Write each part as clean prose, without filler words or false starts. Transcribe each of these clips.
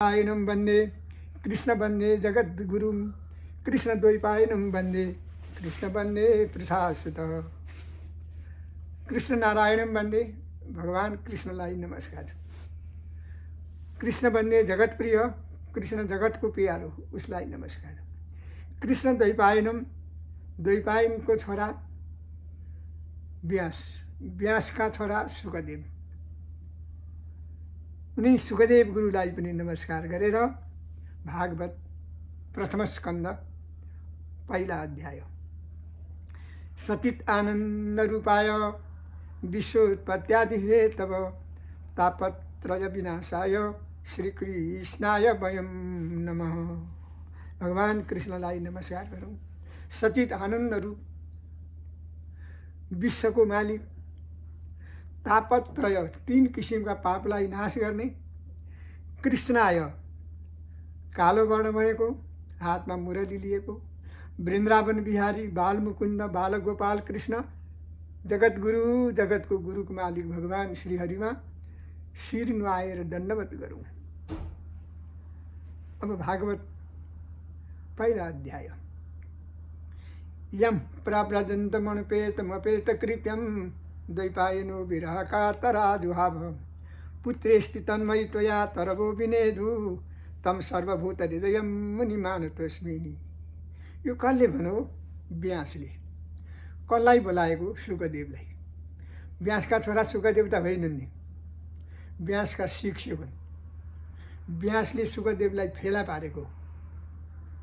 आयनं वन्दे कृष्ण वन्दे जगद्गुरुं कृष्णद्वैपायनं वन्दे कृष्ण वन्दे पृथासुतः कृष्ण नारायणं वन्दे भगवान कृष्णलाई नमस्कार। कृष्ण वन्दे जगत प्रिय कृष्ण जगतको प्यारो उसलाई नमस्कार। कृष्ण द्वैपायनम द्वैपायनको छोरा व्यास, व्यासका छोरा सुखदेव, उनी सुखदेव गुरुलाई पनि नमस्कार गरेर भागवत प्रथम स्कन्द पहिला अध्याय। सचित आनन्द रूपाय विश्वोत्पत्त्यादि हेतव तापत्रय विनाशाय श्री कृष्णाय वयं नमः। भगवान कृष्णलाई नमस्कार गरौँ। सचित आनन्द रूप, विश्वको मालिक, तापत्रय तीन किसिमका पापलाई नाश गर्ने, कृष्णाय कालो वर्ण भएको, हातमा मुरली लिएको, वृन्दावन बिहारी बालमुकुन्द बालगोपाल कृष्ण जगतगुरु जगतको गुरुको मालिक भगवान श्रीहरिमा शिर नुहाएर दण्डवत गरौँ। अब भागवत पहिला अध्याय। यम प्राव्रजन्तमनुपेतमपेत कृत्यं द्वैपायनो विरह कातराजुहाव पुत्रेष्टि तन्मयि त्वया तरवो विनेदु तम सर्वभूत हृदयं मुनिमानतोस्मि। यो कसले भनो? व्यासले। कसलाई बोलाएको? सुखदेवलाई। व्यासका छोरा सुखदेव त होइनन् नि, व्यासका शिष्य हुन्। व्यासले सुखदेवलाई फेला पारेको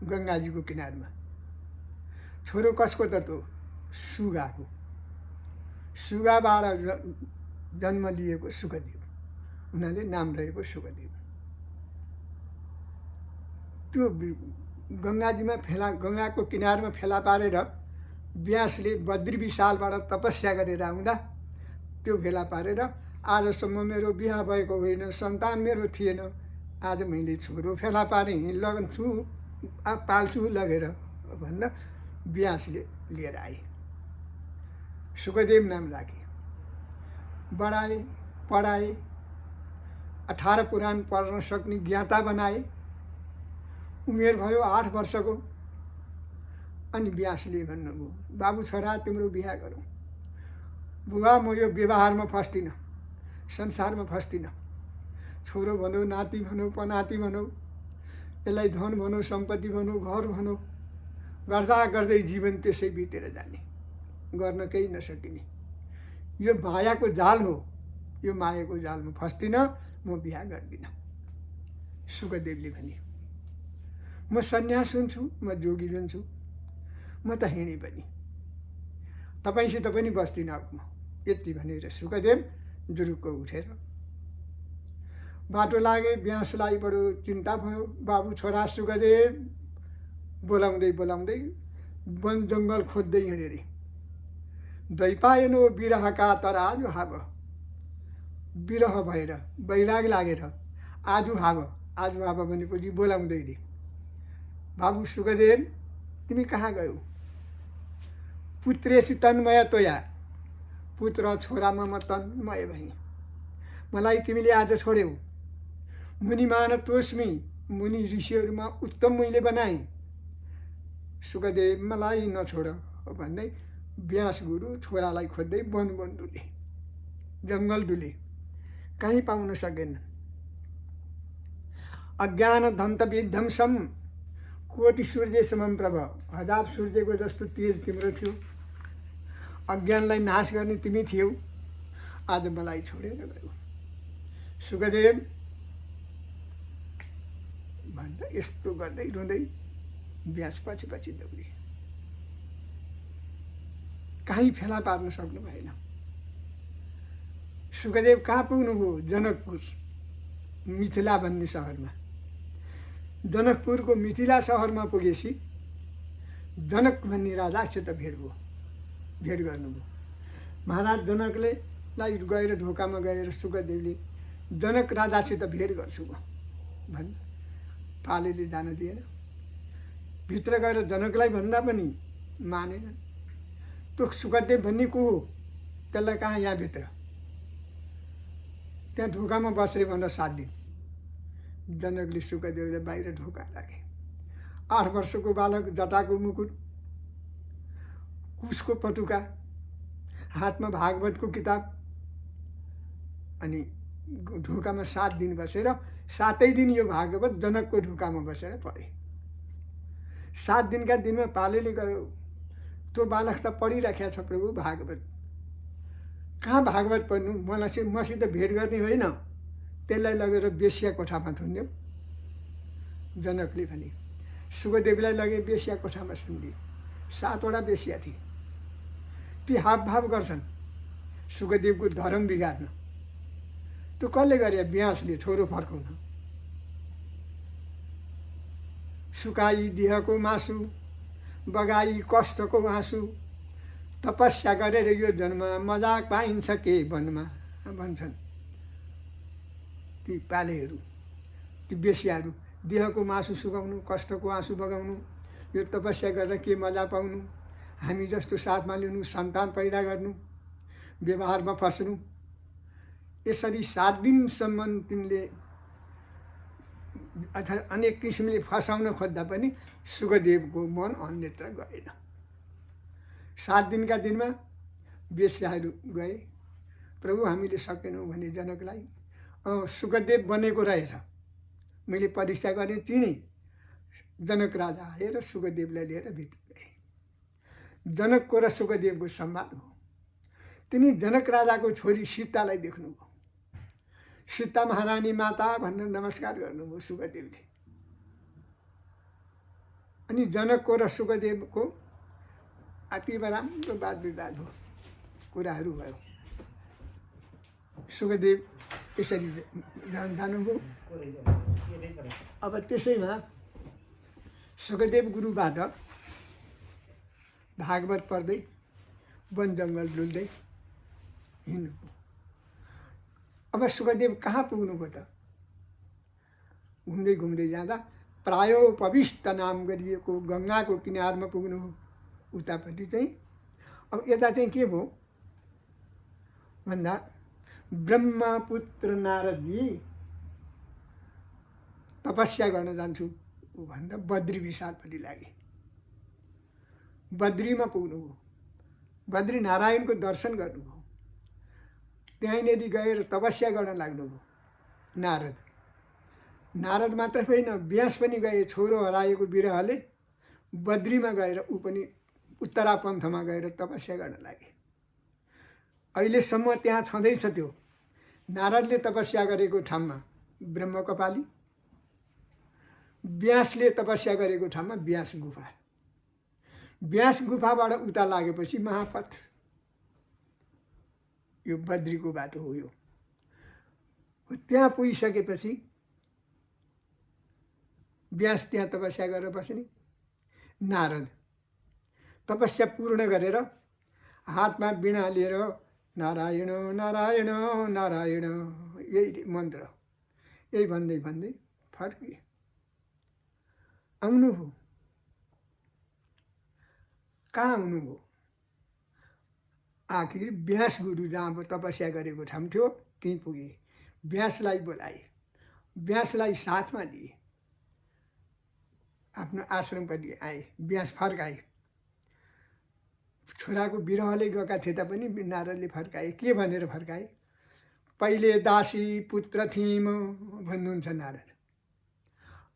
गङ्गाजीको किनारमा। छोरो कसको त त्यो? सुगाको। सुगाबाट जन्म लिएको सुखदेव, उनीहरूले नाम रहेको सुखदेव। त्यो गङ्गाजीमा फेला, गङ्गाको किनारमा फेला पारेर व्यासले बद्री विशालबाट तपस्या गरेर आउँदा त्यो फेला पारेर आजसम्म मेरो बिहा भएको होइन, सन्तान मेरो थिएन, आज मैले छोरो फेला पारेँ, लगन्छु पाल्छु लगेर भनेर व्यासले लिएर आए। सुखदेव नाम राखे, बढाए, पढाए, 18 पुराण पढ्न सक्ने ज्ञाता बनाए। उमेर भयो 8 वर्षको। अनि व्यासले भन्नुभयो, बाबु छोरा तिम्रो बिहा गरौँ। बुबा म यो व्यवहारमा फस्दिनँ, संसारमा फस्दिनँ। छोरो भनौ, नाति भनौ, पनाति भनौ, यसलाई धन भनौ, सम्पत्ति भनौ, घर भनौ, गर्दा गर्दै जीवन त्यसै बितेर जाने, गर्न केही नसकिने। यो मायाको जाल हो, यो मायाको जालमा फस्दिनँ, म बिहा गर्दिनँ। सुखदेवले भने, म सन्यास हुन्छु, म जोगी हुन्छु, म त हिँडेँ पनि, तपाईँसित पनि बस्दिनँ अब म। यति भनेर सुखदेव जुरुक्क उठेर बाटो लागे। व्यासलाई बडो चिन्ता भयो। बाबु छोरा सुखदेव बोलाउँदै बोलाउँदै वन जङ्गल खोज्दै हिँडे रे। द्वैपायनो विरह कातर आजु हाव, विरह भएर वैराग लागेर आजु हाव भनेपछि बोलाउँदै रे। बाबु सुखदेव तिमी कहाँ गयौ? पुत्रेसी तन्मय त्वया, पुत्र छोरामा म तन्मय भएँ, मलाई तिमीले आज छोड्यौ। मुनिमान तोस्मी, मुनि ऋषिहरूमा उत्तम मैले बनाएँ। सुखदेव मलाई नछोड भन्दै व्यास गुरु छोरालाई खोज्दै वन डुले, जङ्गल डुले, कहीँ पाउन सकेन। अज्ञान धन्त विध्वंसम कोटि सूर्य समम प्रभ, 1000 सूर्यको जस्तो तेज तिम्रो थियो। अज्ञानलाई नाश गर्ने तिमी थियौ, आज मलाई छोडेर गयो। सुखदेव भनेर यस्तो गर्दै रुँदै व्यास पछि पछि दौडे। कहीँ फेला पार्न सक्नु भएन। सुखदेव कहाँ पुग्नुभयो? जनकपुर, मिथिला भन्ने सहरमा। जनकपुरको मिथिला सहरमा पुगेपछि जनक भन्ने राजासित भेट गर्नुभयो। महाराज जनकले लाई गएर ढोकामा गएर सुखदेवले जनक राजासित भेट गर्छु भन् पालेले जान दिएर भित्र गएर जनकलाई भन्दा पनि मानेन। त्यो सुखदेव भन्ने को हो? त्यसलाई कहाँ यहाँभित्र, त्यहाँ ढोकामा बसेर भन्दा 7 दिन जनकले शुकदेवलाई बाहिर ढोका राखे। 8 वर्षको बालक, जटाको मुकुट, कुशको पटुका, हातमा भागवतको किताब, अनि ढोकामा 7 दिन बसेर 7 दिन यो भागवत जनकको ढोकामा बसेर पढे। 7 दिनका दिनमा पालेले गयो, त्यो बालक त पढिराखेको छ प्रभु भागवत, कहाँ भागवत पढ्नु, मसित भेट गर्ने होइन, त्यसलाई लगेर बेश्या कोठामा थुन्यौ। जनकले भने शुकदेवलाई लगे बेश्या कोठामा सुनिदिए। 7 वटा बेश्या थिए, ती हावभाव गर्छन् शुकदेवको धर्म बिगार्न। त्यो कसले गरे? व्यासले, छोरो फर्काउन। सुकाई देहको मासु, बगाई कष्टको आँसु, तपस्या गरेर यो जन्म मजाक पाइन्छ के वनमा भन्छन् ती पालेहरू, ती बेस्याहरू। देहको मासु सुकाउनु, कष्टको आँसु बगाउनु, यो तपस्या गरेर के मजा पाउनु, हामी जस्तो साथमा लिनु, सन्तान पैदा गर्नु, व्यवहारमा फस्नु। यसरी 7 दिनसम्म तिमीले अर्थात् अनेक किसिमले फसाउन खोज्दा पनि शुकदेवको मन अन्यत्र गएन। 7 दिनका दिनमा बेश्याहरू गए। प्रभु हामीले सकेनौँ भने जनकलाई। शुकदेव बनेको रहेछ, मैले परीक्षा गरेँ, चिने। जनक राजा आए र शुकदेवलाई लिएर भित्र गए। जनकको र शुकदेवको संवाद हो। तिनी जनक राजाको छोरी सीतालाई देख्नुभयो। सीता महारानी माता भनेर नमस्कार गर्नुभयो शुकदेवले। अनि जनकको र शुकदेवको अति राम्रो वाद विवाद भयो, कुराहरू भयो। शुकदेव यसरी जानुभयो। अब त्यसैमा शुकदेव गुरुबाट भागवत पढ्दै वन जङ्गल डुल्दै हिँड्नुभयो। अब शुकदेव कहाँ पुग्नुभयो त? घुम्दै घुम्दै जाँदा प्रायोपविष्ट नाम गरिएको गङ्गाको किनारमा पुग्नुभयो। उतापट्टि चाहिँ अब यता चाहिँ के भयो भन्दा ब्रह्मपुत्र नारदजी तपस्या गर्न जान्छु भनेर बद्री विशालपट्टि लागे। बद्रीमा पुग्नुभयो। बद्री नारायणको दर्शन गर्नुभयो। त्यहीँनिर गएर तपस्या गर्न लाग्नुभयो नारद। नारद मात्र होइन, व्यास पनि गए। छोरो हराएको विरहले बद्रीमा गएर ऊ पनि उत्तरापन्थमा गएर तपस्या गर्न लागे। अहिलेसम्म त्यहाँ छँदैछ त्यो नारदले तपस्या गरेको ठाउँमा ब्रह्म कपाली, व्यासले तपस्या गरेको ठाउँमा व्यास गुफा। व्यास गुफाबाट उता लागेपछि महापथ, यो बद्रीको बाटो हो। यो त्यहाँ पुगिसकेपछि व्यास त्यहाँ तपस्या गरेर बस्ने। नारद तपस्या पूर्ण गरेर हातमा वीणा लिएर नारायण नारायण नारायण यही मन्त्र यही भन्दै भन्दै फर्किए। आउनुभयो। कहाँ आउनुभयो? आखिर व्यास गुरु जहाँ तपस्या गरेको ठाउँ थियो त्यहीँ पुगे। व्यासलाई बोलाए, व्यासलाई साथमा लिए, आफ्नो आश्रमपट्टि आए। व्यास फर्काए। छोराको विरहले गएका थिए तापनि नारदले फर्काए। के भनेर फर्काए? पहिले दासी पुत्र थिइम भन्नुहुन्छ नारद।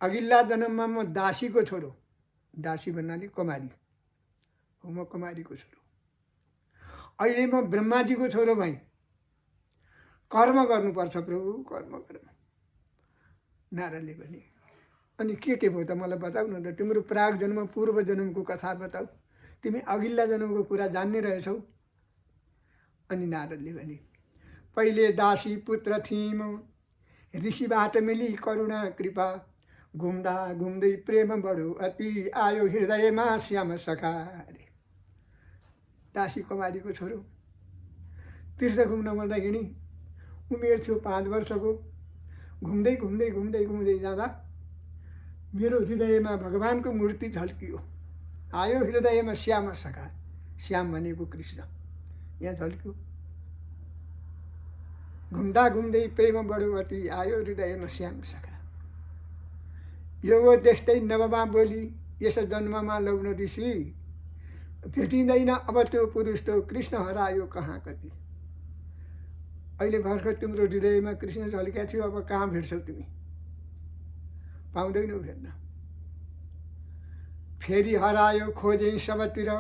अघिल्ला जन्ममा म दासीको छोरो, दासी भन्नाले कुमारी हो, म कुमारीको छोरो। अहिले म ब्रह्माजीको छोरो भएँ। कर्म गर्नुपर्छ प्रभु, कर्म गर। नारदले भने अनि के भयो त मलाई बताऊ न त। तिम्रो प्राग जन्म पूर्व जन्मको कथा बताऊ। तिमी अघिल्ला जन्मको कुरा जान्ने रहेछौ। अनि नारदले भने पहिले दासी पुत्र थिइम, ऋषिबाट मिली करुणा कृपा, घुम्दा घुम्दै प्रेम बढो अति, आयो हृदयमा श्याम सखा। दासी कुमारीको छोरो तीर्थ घुम्न मन हिँडी। उमेर थियो 5 वर्षको। घुम्दै घुम्दै घुम्दै घुम्दै जाँदा मेरो हृदयमा भगवानको मूर्ति झल्कियो। आयो हृदयमा श्याम सखा। श्याम भनेको कृष्ण यहाँ झल्क्यो। घुम्दा घुम्दै प्रेम बढो अति, आयो हृदयमा श्याम सखा। यो देख्दै नवमा बोली यस जन्ममा लौन ऋषि भेटिँदैन अब त्यो पुरुष त कृष्ण हरायो कहाँ कति। अहिले भर्खर तिम्रो हृदयमा कृष्ण झल्किया थियो, अब कहाँ भेट्छौ तिमी, पाउँदैनौ भेट्न। फेरि हरायो खोजे सबतिर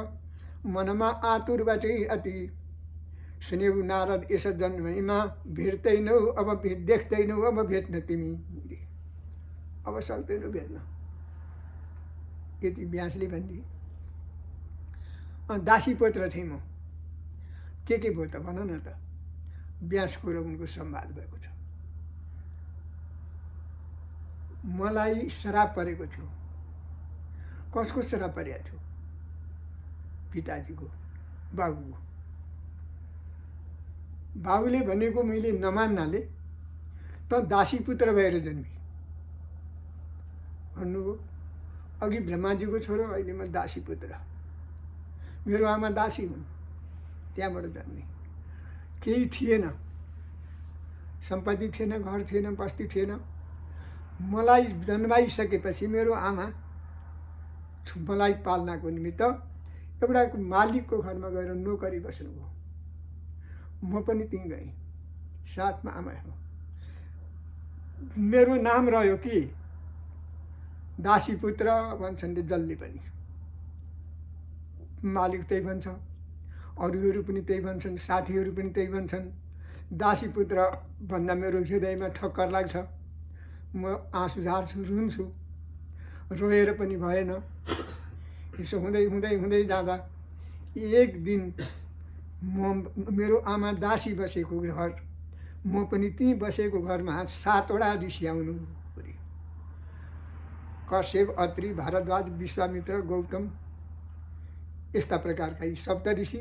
मनमा आतुरबाटै अति सुन्यौ नारद यस जन्ममा भेट्दैनौ अब देख्दैनौ अब भेट्न तिमी, अब सक्दैनौ भेट्न। यति व्यासले भनिदिए। दासी पुत्र थिएँ म, के भयो त भन न त। व्यासको र उनको संवाद भएको छ। मलाई श्राप परेको थियो। कसको श्राप परेको थियो? पिताजीको, बाबुको। बाबुले भनेको मैले नमान्नाले त दासी पुत्र भएर जन्मी भन्नुभयो। अघि ब्रह्माजीको छोरो, अहिले म दासी पुत्र। मेरो आमा दासी हुन्, त्यहाँबाट जन्मे। केही थिएन, सम्पत्ति थिएन, घर थिएन, बस्ती थिएन। मलाई जन्माइसकेपछि मेरो आमा मलाई पाल्नको निमित्त एउटा मालिकको घरमा गएर नोकरी बस्नुभयो। म पनि त्यहीँ गएँ, साथमा आमा हो। मेरो नाम रह्यो कि दासी पुत्र भन्छन् जसले पनि। मालिक त्यही भन्छ, अरूहरू पनि त्यही भन्छन्, साथीहरू पनि त्यही भन्छन्। दासी पुत्र भन्दा मेरो हृदयमा ठक्कर लाग्छ। म आँसु झार्छु, रुन्छु, रोएर पनि भएन। यसो हुँदै हुँदै हुँदै जाँदा एक दिन मेरो आमा दासी बसेको घर, म पनि त्यहीँ बसेको घरमा 7वटा ऋषि आउनु पर्यो। कश्यप, अत्रि, भारद्वाज, विश्वामित्र, गौतम, यस्ता प्रकारका यी सप्त ऋषि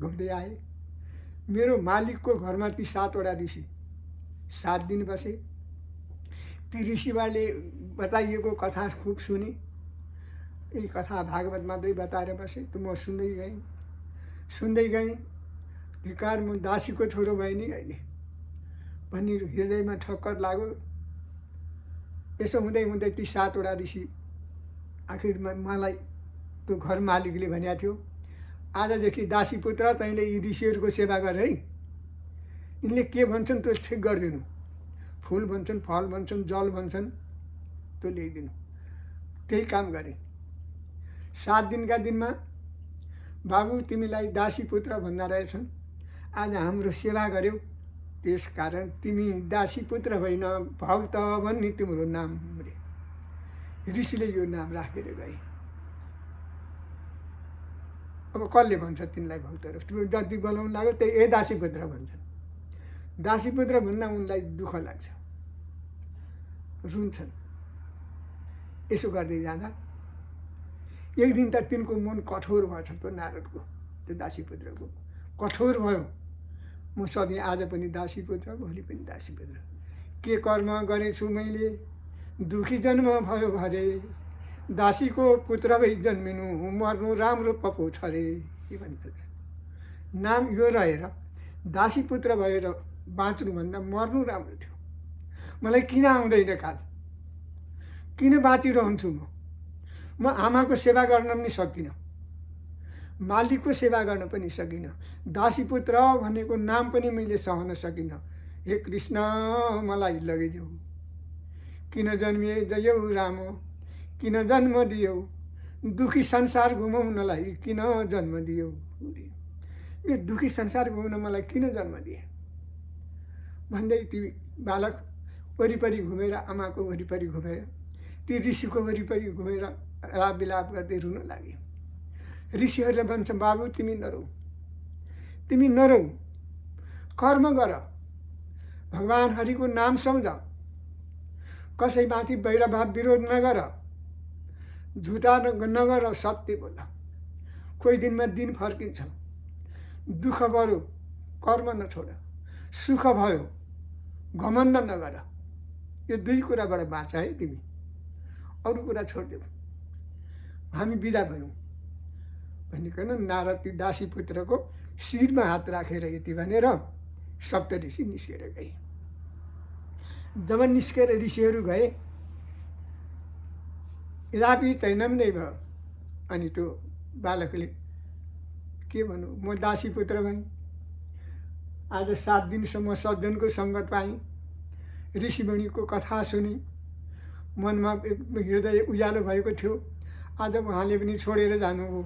घुम्दै आए। मेरो मालिकको घरमा ती 7वटा ऋषि 7 दिन बसे। ती ऋषिहरूले बताइएको कथा खुब सुने। यी कथा भागवत मात्रै बताएर बसे। त म सुन्दै गएँ। धिक्कार, म दासीको छोरो भएँ नि अहिले भनी हृदयमा ठक्कर लाग्यो। यसो हुँदै हुँदै ती 7वटा ऋषि आखिरमा मलाई त्यो घर मालिकले भनेको थियो, आजदेखि दासी पुत्र तैँले यी ऋषिहरूको सेवा गर है। यिनले के भन्छन् त्यो ठिक गरिदिनु। फुल भन्छन्, फल भन्छन्, जल भन्छन्, त्यो ल्याइदिनु। त्यही काम गरेँ। 7 दिनका दिनमा बाबु तिमीलाई दासी पुत्र भन्दा रहेछन्, आज हाम्रो सेवा गर्यौ, त्यस कारण तिमी दासी पुत्र होइन भक्त भन्ने तिम्रो नाम रे। ऋषिले यो नाम राखेर गए। अब कसले भन्छ तिनलाई भक्तहरू? तिमी जति बोलाउनु लाग्यो त्यही ए दासी पुत्र भन्छन्। दासी पुत्र भन्दा उनलाई दुःख लाग्छ, रुन्छन्। यसो गर्दै जाँदा एक दिन त तिनको मन कठोर भएछ। त्यो नारदको, त्यो दासी पुत्रको कठोर भयो। म सधैँ आज पनि दासी पुत्र, भोलि पनि दासी पुत्र। के कर्म गरेछु मैले, दुखी जन्म भयो भरे, दासीको पुत्र भई जन्मिनु मर्नु राम्रो पपो छ रे भन्छ। नाम यो रहेर दासी पुत्र भएर बाँच्नुभन्दा मर्नु राम्रो थियो। मलाई किन आउँदैन काल, किन बाँचिरहन्छु म आमाको सेवा गर्न पनि सकिनँ, मालिकको सेवा गर्न पनि सकिनँ, दासी पुत्र भनेको नाम पनि मैले सहन सकिनँ। हे कृष्ण मलाई लगिदेऊ, किन जन्मिए जयौ राम, किन जन्म दियौ, दुखी संसार घुमाउनलाई किन जन्म दियौ। यो दुखी संसार घुमाउन मलाई किन जन्म दिए भन्दै ती बालक वरिपरि घुमेर, आमाको वरिपरि घुमेर, ती ऋषिको वरिपरि घुमेर राप विलाप गर्दै रुन लागे। ऋषिहरूले भन्छ, बाबु तिमी नरौ, कर्म गर, भगवान हरिको नाम सम्झ, कसैमाथि वैरभाव विरोध नगर, झुटा नगर, सत्य बोल। कोही दिनमा दिन फर्किन्छ। दुःख बढ्यो, कर्म नछोड, सुख भयो, घमण्ड नगर। यो 2 कुराबाट बाँच है तिमी, अरू कुरा छोडिदेऊ। हामी बिदा भयौँ भनिकन नारद ती दासी पुत्रको शिरमा हात राखेर यति भनेर सप्त ऋषि निस्केर गए। जब निस्केर ऋषिहरू गए, यद्यपि तैनम नै भयो। अनि त्यो बालकले के भनौँ, म दासी पुत्र भएँ। आज 7 दिनसम्म सज्जनको सङ्गत पाएँ, ऋषिमुनिको कथा सुने, मनमा एकदम हृदय उज्यालो भएको थियो। आज उहाँले पनि छोडेर जानुभयो।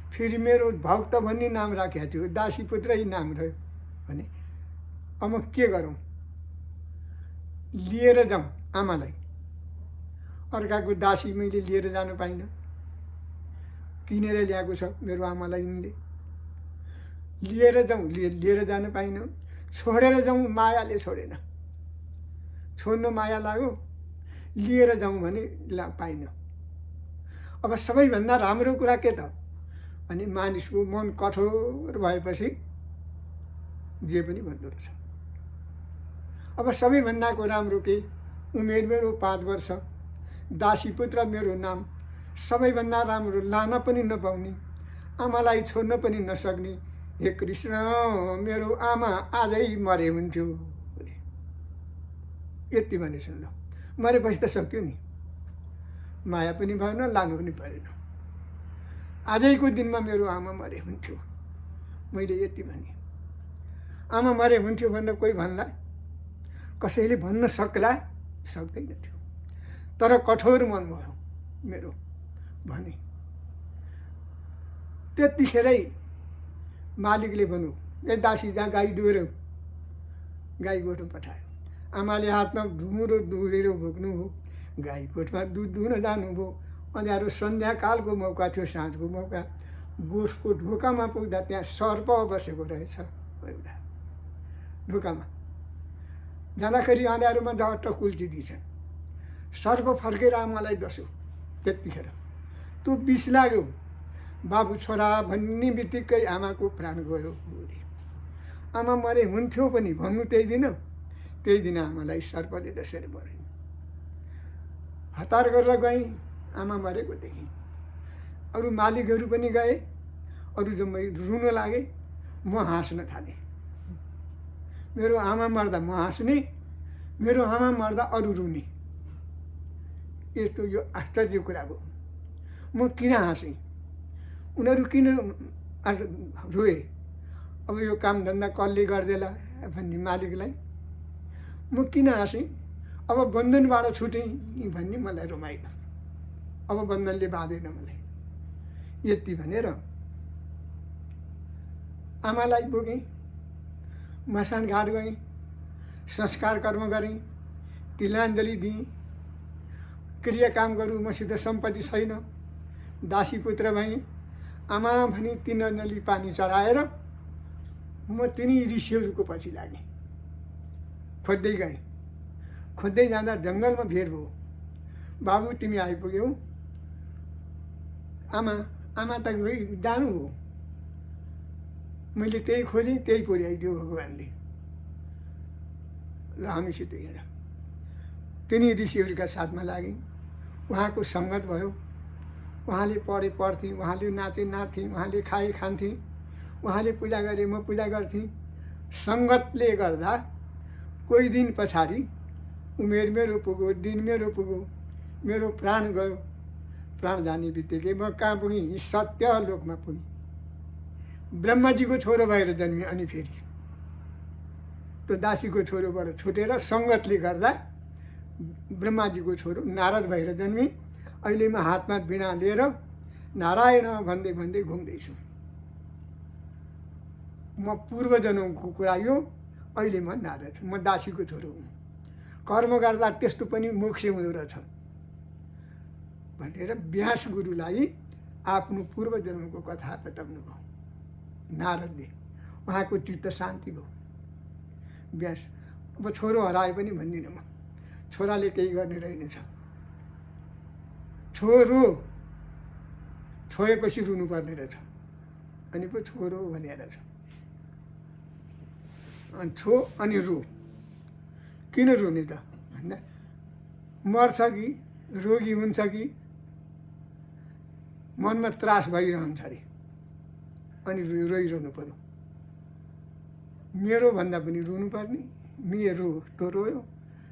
फेरि मेरो भक्त भन्ने नाम राखेको थियो, दासी पुत्रै नाम रह्यो भने अब म के गरौँ? लिएर जाउँ आमालाई। अर्काको दासी मैले लिएर जानु पाइनँ, किनेर ल्याएको छ मेरो आमालाई यिनले। लिएर जाउँ, लिएर जानु पाइनँ। छोडेर जाउँ, मायाले छोडेन। छोड्नु माया लाग्यो, लिएर जाउँ भने पाइनँ। अब सबैभन्दा राम्रो कुरा के त? अनि मानिसको मन कठोर भएपछि जे पनि भन्दो रहेछ। अब सबैभन्दाको राम्रो के? उमेर मेरो 5 वर्ष, दासी पुत्र मेरो नाम, सबैभन्दा राम्रो लान पनि नपाउने, आमालाई छोड्न पनि नसक्ने, हे कृष्ण मेरो आमा आजै मरे हुन्थ्यो। यति भनेछ। ल मरेपछि त सक्यो नि, माया पनि भएन, लानु पनि परेन। आजैको दिनमा मेरो आमा मरे हुन्थ्यो। मैले यति भने। आमा मरे हुन्थ्यो भनेर कोही भन्ला? कसैले भन्न सक्ला? सक्दैन थियो। तर कठोर मन भयो मेरो, भने। त्यतिखेरै मालिकले भन्यो, ए दासी जहाँ गाई दुहेर, गाई गोठमा पठायो। आमाले हातमा ढुँडो दुहेर भोग्नु हो, गाई गोठमा दुध दुहुन जानुभयो। अँध्यारो सन्ध्याकालको मौका थियो, साँझको मौका। गोठको ढोकामा पुग्दा त्यहाँ सर्प बसेको रहेछ एउटा ढोकामा। जाँदाखेरि अँध्यारोमा झट्ट कुल्चिदिछन्। सर्प फर्केर आमालाई डस्यो। त्यतिखेर त्यो विष लाग्यो। बाबु छोरा भन्ने बित्तिकै आमाको प्राण गयो। आमा मरे हुन्थ्यो पनि भन्नु त्यही दिन आमालाई सर्पले डसेर मर्यो। हतार गरेर गएँ आमा मरेको देखेँ। अरू मालिकहरू पनि गए, अरू जम्मै रुन लागे। म हाँस्न थालेँ। मेरो आमा मर्दा म हाँस्ने, मेरो आमा मर्दा अरू रुने। यस्तो यो आश्चर्य कुरा हो। म किन हाँसेँ, उनीहरू किन रोए? अब यो कामधन्दा कसले गरिदेला भन्ने मालिकलाई म किन हाँसेँ? अब बन्धनबाट छुटेँ भन्ने मलाई रमाइलो। अब बन्धनले बाँधेन मलाई, यति भनेर आमालाई बोकेँ। मसान घाट गएँ, संस्कार कर्म गरेँ, तिलाञ्जली दिएँ। क्रियाकाम गरौँ, मसित सम्पत्ति छैन, दासी पुत्र भएँ। आमा भनी 3 नली पानी चढाएर म तिनी ऋषिहरूको पछि लागेँ। खोज्दै गएँ। खोज्दै जाँदा जङ्गलमा भेट भयो। बाबु तिमी आइपुग्यौ। आमा त जानु हो। मैले त्यही खोजेँ, त्यही पुर्याइदियो भगवान्ले। ल हामीसित हेर। तिनी ऋषिहरूका साथमा लागेँ। उहाँको सङ्गत भयो। उहाँले पढ्थेँ, उहाँले नाचेँ, उहाँले खान्थेँ, उहाँले पूजा गरे, म पूजा गर्थेँ। सङ्गतले गर्दा कोही दिन पछाडि उमेर मेरो पुग्यो, दिन मेरो पुग्यो, मेरो प्राण गयो। प्राण जाने बित्तिकै म कहाँ पुगेँ? सत्य लोकमा पुगेँ। ब्रह्माजीको छोरो भएर जन्मेँ। अनि फेरि त्यो दासीको छोरोबाट छुटेर सङ्गतले गर्दा ब्रह्माजीको छोरो नारद भएर जन्मेँ। अहिले म हातमा वीणा लिएर नारायण भन्दै भन्दै घुम्दैछु। म पूर्व जन्मको कुरा यो, अहिले म नारद, म दासीको छोरो हुँ। कर्म गर्दा त्यस्तो पनि मोक्ष हुँदो रहेछ भनेर व्यास गुरुलाई आफ्नो पूर्व जन्मको कथा बताउनु भयो नारदले। उहाँको चित्त शान्ति भयो। व्यास अब छोरो हराए पनि भन्दिनँ म, छोराले केही गर्ने रहेनछ। छोरो छोएपछि रुनुपर्ने रहेछ। अनि पो छोरो भनेर रहेछ। अनि छो अनि रो। किन रुने त भन्दा मर्छ कि रोगी हुन्छ कि मनमा त्रास भइरहन्छ अरे, अनि रोइरहनु पर्यो। मेरो भन्दा पनि रुनुपर्ने, मेरो त रोयो।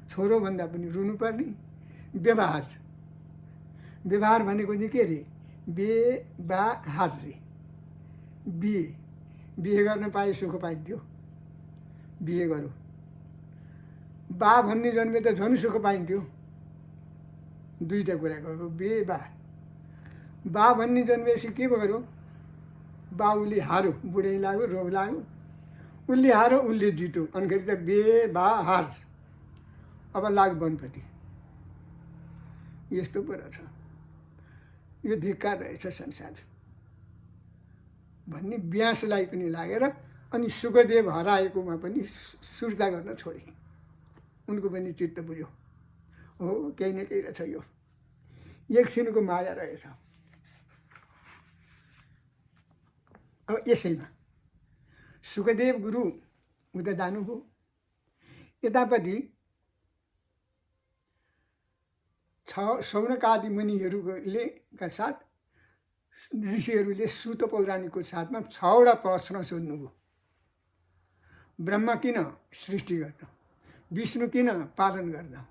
छोरो भन्दा पनि रुनुपर्ने। व्यवहार व्यवहार भनेको चाहिँ के रे? व्यवहार रे। बिहे गर्न पाए सुख पाइन्थ्यो, बिहे गरौँ। बा भन्ने जन्मे त झन् सुख पाइन्थ्यो। दुईवटा कुरा गरौँ, बा भन्ने जन्मेपछि के गरौँ? बाउले हारो, बुढै लाग्यो, रोग लाग्यो, उसले हारो, उसले जित्यो, अनिखेरि त व्यवहार। अब लाग वनपट्टि। यस्तो पो रहेछ, यो धिक्कार रहेछ संसार भन्ने व्यासलाई पनि लागेर अनि सुखदेव हराएकोमा पनि सुर्ता गर्न छोडे। उनको पनि चित्त बुझ्यो, हो केही न केही रहेछ, यो एकछिनको माया रहेछ। अब यसैमा सुखदेव गुरु उता जानुभयो, यतापट्टि शौनकादि मुनिहरूले का साथ ऋषिहरूले सूत पौराणिकको साथमा 6वटा प्रश्न सोध्नुभयो। ब्रह्म किन सृष्टि गर्न, विष्णु किन पालन गर्न,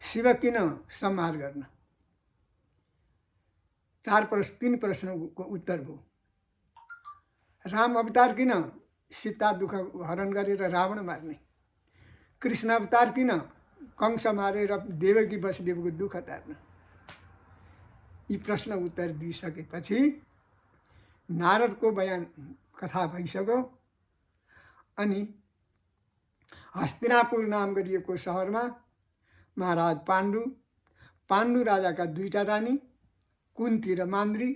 शिव किन संहार गर्न? 3 प्रश्नको उत्तर भयो। राम अवतार किन सीता दुःख हरण गरेर रावण मार्ने, कृष्ण अवतार किन कंस मारेर देवकी वसुदेवको दुःख टार्न? यी प्रश्न उत्तर दिइसकेपछि नारदको बयान कथा भइसक्यो। अनि हस्तिनापुर नाम गरिएको सहरमा महाराज पाण्डु राजाका 2टा रानी कुन्ती र मान्द्री।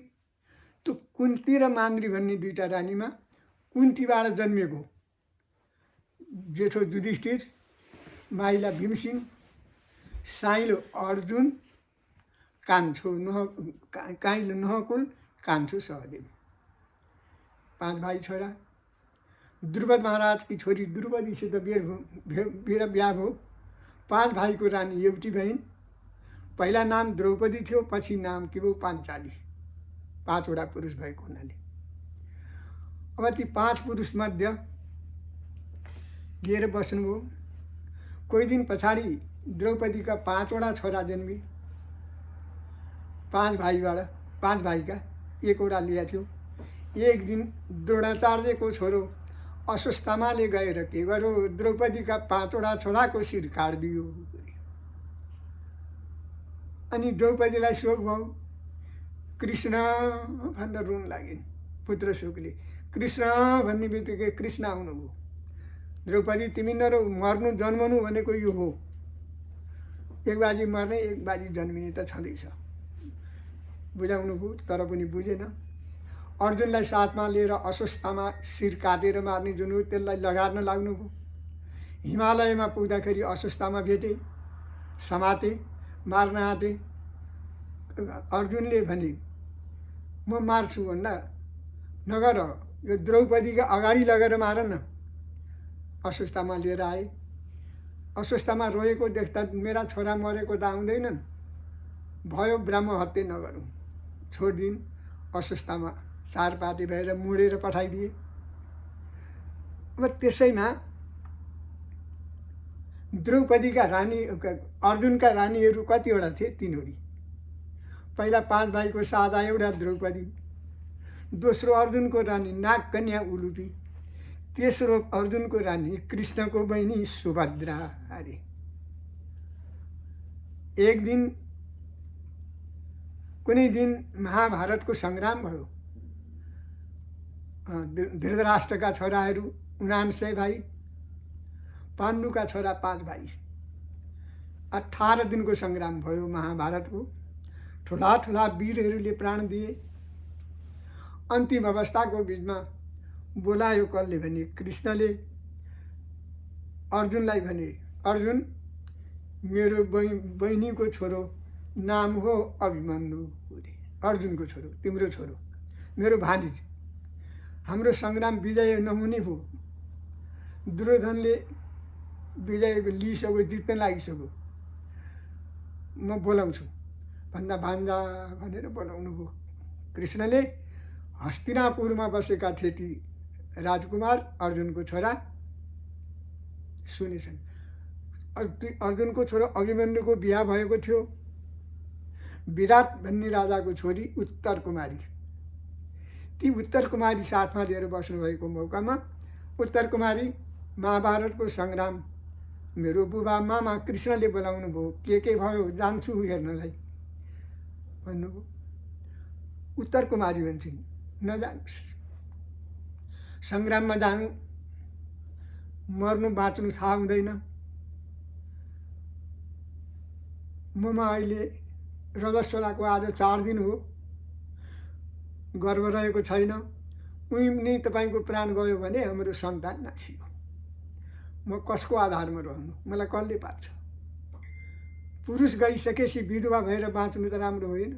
त्यो कुन्ती र मान्द्री भन्ने 2टा रानीमा कुन्तीबाट जन्मेको जेठो युधिष्ठिर, माइला भीमसिंह, साइलो अर्जुन, काइलो नहकुल, कान्छो सहदेव, 5 भाइ छोरा। द्रुपद महाराजकी छोरी द्रुपदीसित बिहा भयो। 5 भाइको रानी एउटी भइन्। पहिला नाम द्रौपदी थियो, पछि नाम के भयो? पाञ्चाली। 5वटा पुरुष भएको हुनाले अब ती 5 पुरुष मध्ये लिएर बस्नुभयो। कोही दिन पछाडि द्रौपदीका 5वटा छोरा जन्मे। 5 भाइका 1वटा लिएको थियो। एक दिन द्रोणाचार्यको छोरो अश्वत्थामाले गएर के गर्यो? द्रौपदीका 5वटा छोराको शिर काटिदियो। अनि द्रौपदीलाई शोक भयो। कृष्ण भनेर रुन लागिन्। पुत्र शोकले कृष्ण भन्ने बित्तिकै कृष्ण आउनुभयो। द्रौपदी तिमी नरौ, मर्नु जन्मनु भनेको यो हो। एक बाजी मर्ने, एक बाजी जन्मिने त छँदैछ। बुझाउनु भयो तर पनि बुझेन। अर्जुनलाई साथमा लिएर अश्वत्थामा शिर काटेर मार्ने जुन हो त्यसलाई लगार्न लाग्नुभयो। हिमालयमा पुग्दाखेरि अश्वत्थामा भेटे, समाते, मार्न आँटे। अर्जुनले भने म मार्छु भन्दा नगर, यो द्रौपदीका अगाडि लगेर मार न। अश्वत्थामा लिएर आए। अश्वत्थामा रोएको देख्दा मेरा छोरा मरेको त आउँदैनन्, भयो ब्राह्मण हत्या नगरौँ, छोडिदिन्। अश्वत्थामा 4 पाटे भएर मुडेर पठाइदिए। अब त्यसैमा द्रौपदीका रानी, अर्जुनका रानीहरू कतिवटा थिए? 3वटी। पहिला 5 भाइको साझा एउटा द्रौपदी, दोस्रो अर्जुनको रानी नागकन्या उलुपी, तेस्रो अर्जुनको रानी कृष्णको बहिनी सुभद्रा। अरे एक दिन कुनै दिन महाभारतको सङ्ग्राम भयो। धृतराष्ट्रका छोराहरू 79 भाइ, पाण्डुका छोरा 5 भाइ। 18 दिनको सङ्ग्राम भयो महाभारतको। ठुला ठुला वीरहरूले प्राण दिए। अन्तिम अवस्थाको बिचमा बोलायो कसले भने? कृष्णले अर्जुनलाई भने, अर्जुन मेरो बहिनीको छोरो नाम हो अभिमन्यु। अर्जुनको छोरो, तिम्रो छोरो, मेरो भानिज। हाम्रो सङ्ग्राम विजय नहुने भयो। दुर्योधनले विजय लिइसक्यो, जित्न लागिसक्यो। म बोलाउँछु भन्दा भान्जा भनेर बोलाउनु भयो। कृष्णले हस्तिनापुरमा बसेका थिए ती राजकुमार अर्जुनको छोरा सुनेछन्। अर्जुनको छोरो अभिमन्युको बिहा भएको थियो। विराट भन्ने राजाको छोरी उत्तर कुमारी, ती उत्तर कुमारी साथमा लिएर बस्नुभएको मौकामा उत्तर कुमारी महाभारतको सङ्ग्राम मेरो बुबा मामा कृष्णले बोलाउनु भयो, के भयो जान्छु हेर्नलाई भन्नुभयो। उत्तर कुमारी भन्छन् नजानुहोस्, सङ्ग्राममा जानु मर्नु बाँच्नु थाहा हुँदैन। ममा अहिले रजस्वलाको आज 4 दिन हो, गर्व रहेको छैन। उही नै तपाईँको प्राण गयो भने हाम्रो सन्तान नासियो। म कसको आधारमा रहनु, मलाई कसले पाल्छ? पुरुष गइसकेपछि विधवा भएर बाँच्नु त राम्रो होइन,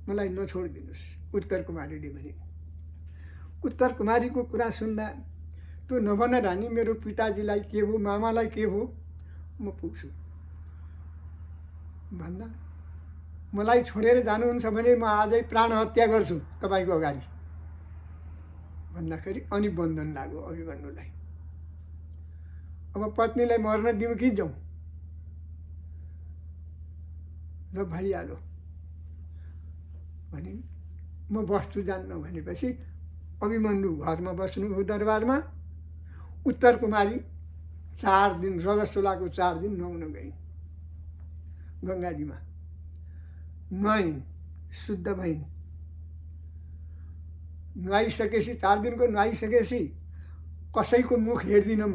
मलाई नछोडिदिनुहोस्, उत्तर कुमारीले भने। उत्तर कुमारीको कुरा सुन्दा त्यो नभन रानी, मेरो पिताजीलाई के हो, मामालाई के हो, म पुग्छु भन्दा मलाई छोडेर जानुहुन्छ भने म आजै प्राण हत्या गर्छु तपाईँको अगाडि भन्दाखेरि अनि बन्धन लाग्यो अभिमन्युलाई। अब पत्नीलाई मर्न दिउँ कि जाउँ? ल भइहाल्यो भने म बस्छु जान्न भनेपछि अभिमन्यु घरमा बस्नुभयो दरबारमा। उत्तर कुमारी 4 दिन रजस्वलाको 4 दिन नुहाउन गइन् गङ्गाजीमा। नुहाइन्, शुद्ध भइन्। नुहाइसकेपछि 4 दिनको नुहाइसकेपछि कसैको मुख हेर्दिनँ म,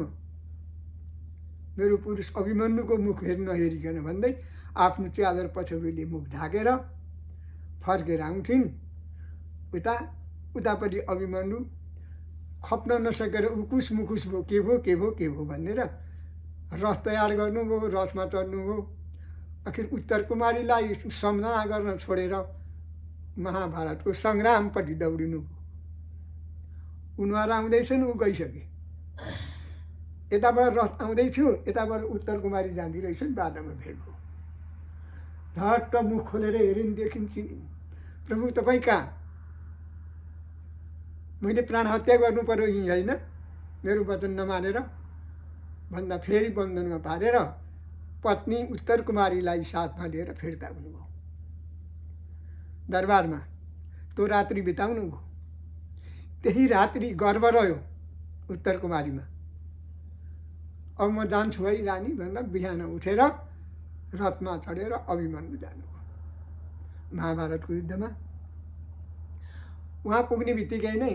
मेरो पुरुष अभिमन्युको मुख नहेरिकन भन्दै आफ्नो च्यादर पछौरीले मुख ढाकेर फर्केर आउँथिन्। उतापट्टि अभिमन्यु खप्न नसकेर उकुस मुकुस भयो, के भयो भनेर रथ तयार गर्नुभयो, रथमा चढ्नुभयो। आखिर उत्तर कुमारीलाई सम्झना गर्न छोडेर महाभारतको सङ्ग्रामपट्टि दौडिनु भयो। उनीहरू आउँदैछन्, ऊ गइसके। यताबाट रथ आउँदै थियो, यताबाट उत्तर कुमारी जाँदै रहेछन्, बाटोमा भेट भयो। धट्ट मुख खोलेर हेरिन्, देखिन्, चिनिन्। प्रभु तपाईँ कहाँ? मैले प्राण हत्या गर्नु पर्यो यहीँ होइन, मेरो वचन नमानेर भन्दा फेरि बन्धनमा पारेर पत्नी उत्तर कुमारीलाई साथमा लिएर फिर्ता हुनुभयो। दरबारमा त्यो रात्रि बिताउनु भयो। त्यही रात्रि गर्व रह्यो उत्तर कुमारीमा। अब म जान्छु है रानी भनेर बिहान उठेर रथमा चढेर अभिमन्यु जानुभयो महाभारतको युद्धमा। उहाँ पुग्ने बित्तिकै नै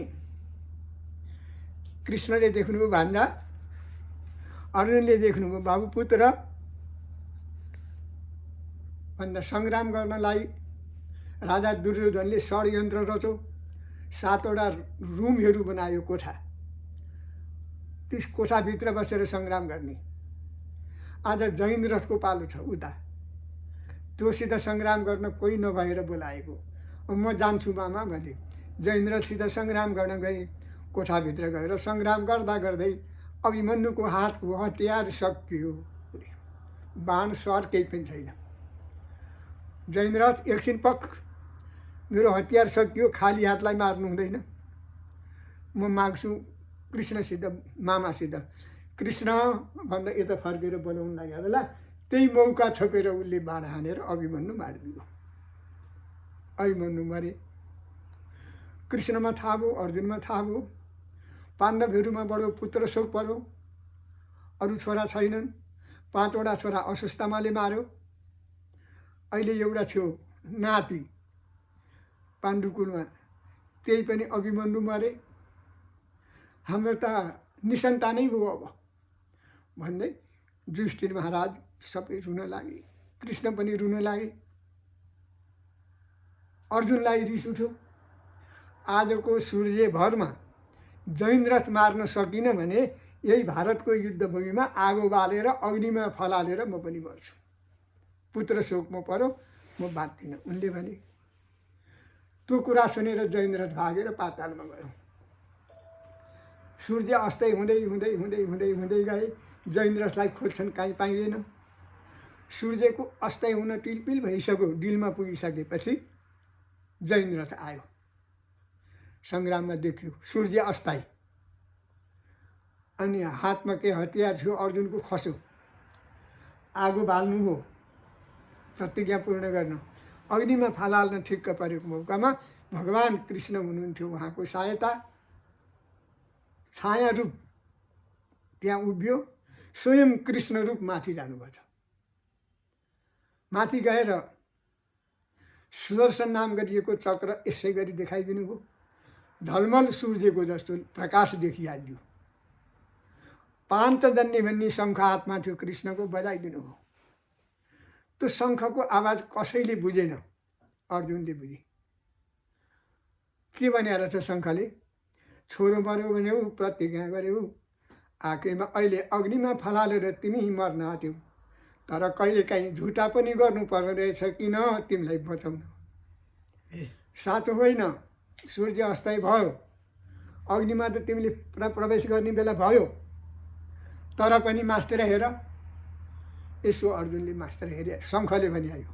कृष्णले देख्नुभयो भान्जा, अर्जुनले देख्नुभयो बाबु पुत्र भन्दा सङ्ग्राम गर्नलाई राजा दुर्योधनले षड्यन्त्र रच्यो। 7वटा रुमहरू बनायो, कोठा। त्यस कोठाभित्र बसेर सङ्ग्राम गर्ने। आज जयन्द्रथको पालो छ उता, त्योसित सङ्ग्राम गर्न कोही नभएर बोलाएको। म जान्छु मामा भने जयन्द्रथसित सङ्ग्राम गर्न गए। कोठाभित्र गएर सङ्ग्राम गर्दा गर्दै अभिमन्युको हातको हतियार सकियो, बाण सर केही पनि छैन। जयन्द्रथ एकछिन पख, मेरो हतियार सकियो, खाली हातलाई मार्नु हुँदैन, म माग्छु कृष्णसित, मामासित। कृष्ण भनेर यता फर्केर बोलाउनु लाग्यो बेला त्यही मौका छोपेर उसले बाण हानेर अभिमन्यु मारिदियो। अभिमन्यु मरे। कृष्णमा थाहा भयो, अर्जुनमा थाहा भयो, पाण्डवहरूमा बडो पुत्र शोक पर्यो। अरू छोरा छैनन्। 5वटा छोरा अश्वत्थामाले मार्यो। अहिले एउटा थियो नाति पाण्डुकुलमा, त्यही पनि अभिमन्यु मरे। हाम्रो त निसन्तानै भयो अब भन्दै युधिष्ठिर महाराज सबै रुन लागे। कृष्ण पनि रुन लागे। अर्जुनलाई रिस उठ्यो। आजको सूर्यभरमा जयन्द्रथ मार्न सकिनँ भने यही भारतको युद्धभूमिमा आगो बालेर अग्निमा फलालेर म पनि मर्छु। पुत्र शोकमा पर्यो, म बाँच्दिनँ। उनले भने। त्यो कुरा सुनेर जयन्द्रथ भागेर पातालमा गयो। सूर्य अस्दै हुँदै हुँदै हुँदै हुँदै हुँदै गए। जयन्द्रथलाई खोज्छन्, कहीँ पाइँदैन। सूर्यको अस्ताइ हुन टिलपिल भइसक्यो। डिलमा पुगिसकेपछि जयन्द्रथ आयो। सङ्ग्राममा देखियो सूर्य अस्ताइ। अनि हातमा के हतियार थियो अर्जुनको खस्यो। आगो बाल्नु हो प्रतिज्ञा पूर्ण गर्न। अग्निमा फाला हाल्न ठिक्क परेको मौकामा भगवान् कृष्ण हुनुहुन्थ्यो। उहाँको सहायता छाया रूप त्यहाँ उभियो। स्वयं कृष्ण रूप माथि जानुभएछ। माथि गएर सुदर्शन नाम गरिएको चक्र यसै गरी देखाइदिनु भयो। झलमल सूर्यको जस्तो प्रकाश देखिहाल्यो। पान्तजन्य भन्ने शङ्ख हातमा थियो कृष्णको, बजाइदिनु भयो। त्यो शङ्खको आवाज कसैले बुझेन, अर्जुनले बुझे। के भनेर छ शङ्खले? छोरो मर्यो भने प्रतिज्ञा गर्यौ, आखिरमा अहिले अग्निमा फलालेर तिमी मर्न आँट्यौ, तर कहिलेकाहीँ झुटा पनि गर्नुपर्ने रहेछ किन तिमीलाई बचाउन। साँचो होइन, सूर्य अस्ताइ भयो, अग्निमा त तिमीले प्रवेश गर्ने बेला भयो, तर पनि मास्टर हेर। यसो अर्जुनले मास्टर हेरे। शङ्खले भनिहाल्यो।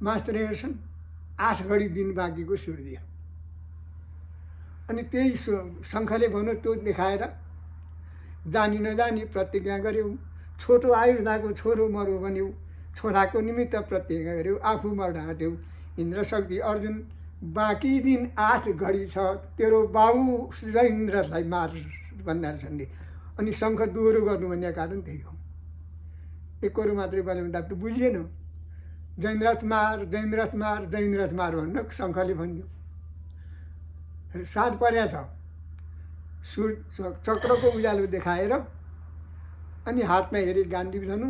मास्टर हेर्छन् 8 घडी दिन बाँकीको सूर्य। अनि त्यही शङ्खले भन्यो त्यो देखाएर जानी नजानी प्रतिज्ञा गर्यौ, छोटो आयुर्दाको छोरो मर्यो भन्यौ, छोराको निमित्त प्रतिज्ञा गर्यौ, आफू मर्न आँट्यौ। इन्द्र शक्ति अर्जुन, बाँकी दिन 8 घडी छ, तेरो बाबु इन्द्रलाई मार भन्दा छन्। अनि शङ्ख दोहोरो गर्नु भन्ने कारण त्यही हो। एकरो मात्रै बजाउँदा त बुझिएन। जैन्द्रथ मार, जैन्द्रथ मार, जैन्द्रथ मार भन्न शङ्खले भन्यो। साँझ परेको छ, चक्रको उज्यालो देखाएर अनि हातमा हेरे गाण्डीव धनु,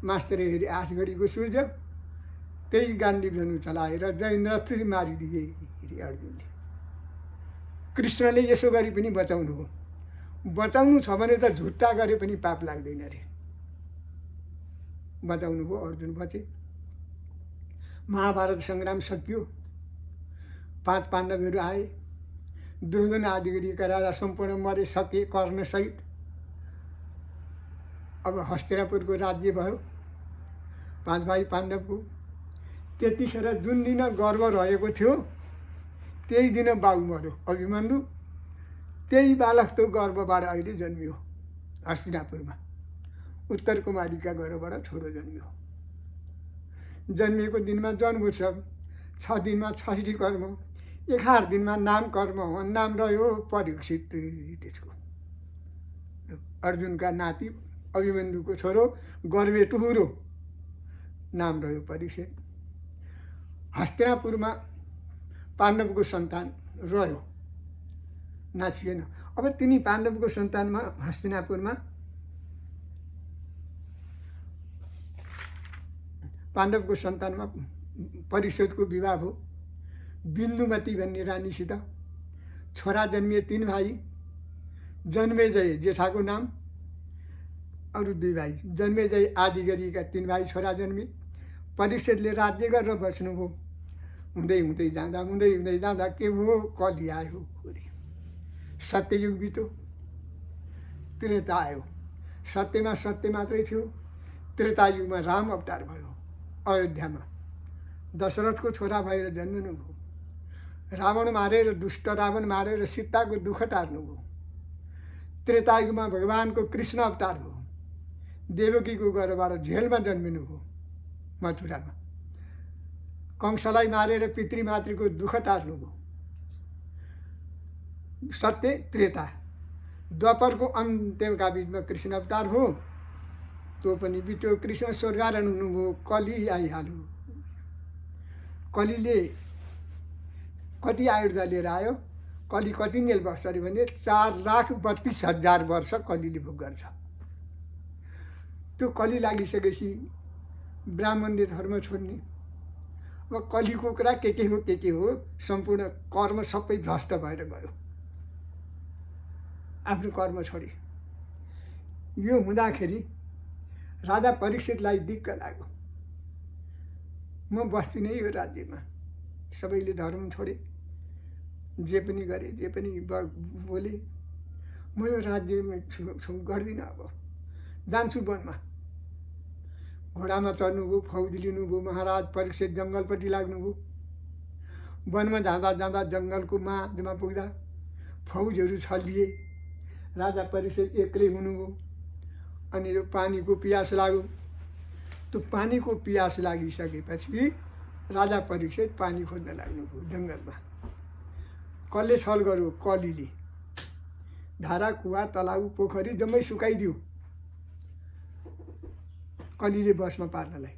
मास्टरले हेरे 8 घडीको सूर्य, त्यही गाण्डीव धनु चलाएर जैन्द्रथ मारिदिए अर्जुनले। कृष्णले यसो गरी पनि बचाउनु हो। बचाउनु छ भने त झुट्टा गरे पनि पाप लाग्दैन अरे। बचाउनु भयो, अर्जुन बचे। महाभारत सङ्ग्राम सकियो। 5 पाण्डवहरू आए। दुर्योधन आदि गरिएका राजा सम्पूर्ण मरे, सके कर्णसहित। अब हस्तिनापुरको राज्य भयो 5 भाइ पाण्डवको। त्यतिखेर जुन दिन गर्व रहेको थियो त्यही दिन बाउ मर्यो अभिमन्यु। त्यही बालक त्यो गर्भबाट अहिले जन्मियो हस्तिनापुरमा। उत्तर कुमारीका गर्भबाट छोरो जन्मियो। जन्मिएको दिनमा जन्मोत्सव, 6 दिनमा 6 कर्म, 11 दिनमा नाम कर्म हो। नाम रह्यो परीक्षित। त्यसको अर्जुनका नाति अभिमन्युको छोरो गर्वे टुहुरो, नाम रह्यो परीक्षित। हस्तिनापुरमा पाण्डवको सन्तान रह्यो, नाचिएन। अब तिनी पाण्डवको सन्तानमा हस्तिनापुरमा पाण्डवको सन्तानमा परीक्षितको विवाह भयो। बिन्दुमती भन्ने रानीसित छोरा जन्मिए 3 भाइ। जन्मेजय जेठाको नाम, अरू 2 भाइ। जन्मेजय आदि गरिएका 3 भाइ छोरा जन्मे। परीक्षितले राज्य गरेर बस्नुभयो। हुँदै हुँदै जाँदा के भयो? कली आयो। सत्ययुग बित्यो, त्रेता आयो। सत्यमा सत्य मात्रै थियो। त्रेतायुगमा राम अवतार भयो अयोध्यामा। दशरथको छोरा भएर जन्मिनुभयो। रावण मारेर, दुष्ट रावण मारेर सीताको दुःख टार्नुभयो। त्रेतायुगमा भगवानको कृष्ण अवतार भयो। देवकीको गर्भबाट झेलमा जन्मिनुभयो मथुरामा। कंसलाई मारेर पितृमातृको दुःख टार्नुभयो। सत्य त्रेता। द्वापरको अन्त्यका बिचमा कृष्ण अवतार हो, त्यो पनि बित्यो। कृष्ण स्वर्गारोहण हुनुभयो। कली आइहाल्यो। कलीले कति आयुर्द लिएर आयो? कली कति नेल बस्छ अरे भने 4,32,000 वर्ष कलीले भोग गर्छ। त्यो कली लागिसकेपछि ब्राह्मणले धर्म छोड्ने। अब कलीको कुरा के हो, सम्पूर्ण कर्म सबै भ्रष्ट भएर गयो। आफ्नो कर्म छोडे। यो हुँदाखेरि राजा परीक्षितलाई दिक्क लाग्यो। म बस्दिनँ यो राज्यमा। सबैले धर्म छोडे, जे पनि गरे, जे पनि बोले। म यो राज्यमा गर्दिनँ। अब जान्छु वनमा। घोडामा चढ्नुभयो, फौज लिनुभयो। महाराज परीक्षित जङ्गलपट्टि लाग्नुभयो। वनमा जाँदा जङ्गलको माझमा पुग्दा फौजहरू छल्लिए। राजा परीक्षित एक्लै हुनुभयो। अनि यो पानीको पियास लाग्यो। त्यो पानीको पियास लागिसकेपछि राजा परीक्षित पानी खोज्न लाग्नुभयो जङ्गलमा। कसले छल गर्यो? कलीले। धारा कुवा तलाउ पोखरी जम्मै सुकाइदियो कलीले बसमा पार्नलाई।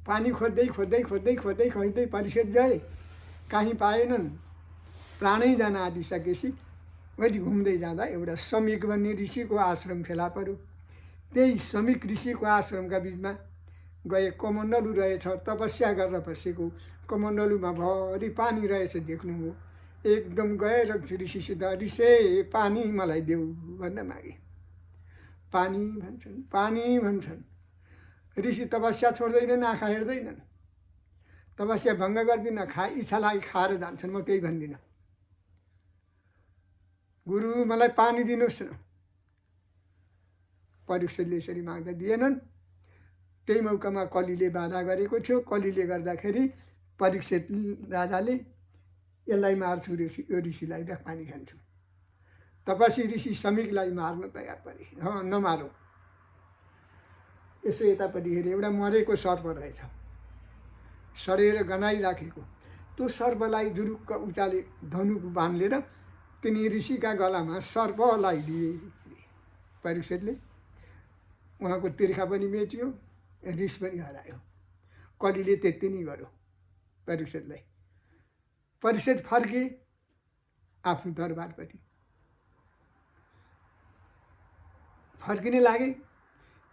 पानी खोज्दै खोज्दै खोज्दै खोज्दै खोज्दै परीक्षित गए, कहीँ पाएनन्। प्राणै जान आँटिसकेपछि गरी घुम्दै जाँदा एउटा समीक भन्ने ऋषिको आश्रम फेला पर्यो। त्यही समीक ऋषिको आश्रमका बिचमा गए कमण्डलु रहेछ, तपस्या गरेर बसेको कमण्डलुमा भरि पानी रहेछ देख्नुभयो। एकदम गएर ऋषिसित, ऋषे पानी मलाई देऊ भन्न मागे। पानी भन्छन्, पानी भन्छन्। ऋषि तपस्या छोड्दैनन्, आँखा हेर्दैनन्, तपस्या भङ्ग गर्दिनँ, इच्छा लागि खाएर जान्छन्, म केही भन्दिनँ। गुरु मलाई पानी दिनुहोस् न। परीक्षितले यसरी माग्दा दिएनन्। त्यही मौकामा कलीले बाधा गरेको थियो। कलीले गर्दाखेरि परीक्षित राजाले यसलाई मार्छु, यो ऋषिलाई र पानी खान्छु। तपस्वी ऋषि समीकलाई मार्न तयार परे। नमारौँ। यसो यतापट्टि हेरे, एउटा मरेको सर्प रहेछ, सडेर गनाइराखेको। त्यो सर्पलाई जुरुक्क उचाले धनुक बाण लिएर तिनी ऋषिका गलामा सर्प लगाइदिए। परीक्षितले उहाँको तिर्खा पनि मेटियो, रिस पनि हरायो। कलीले त्यति नै गर्यो परीक्षितलाई। परीक्षित फर्के आफ्नो दरबारपट्टि। फर्किने लागे,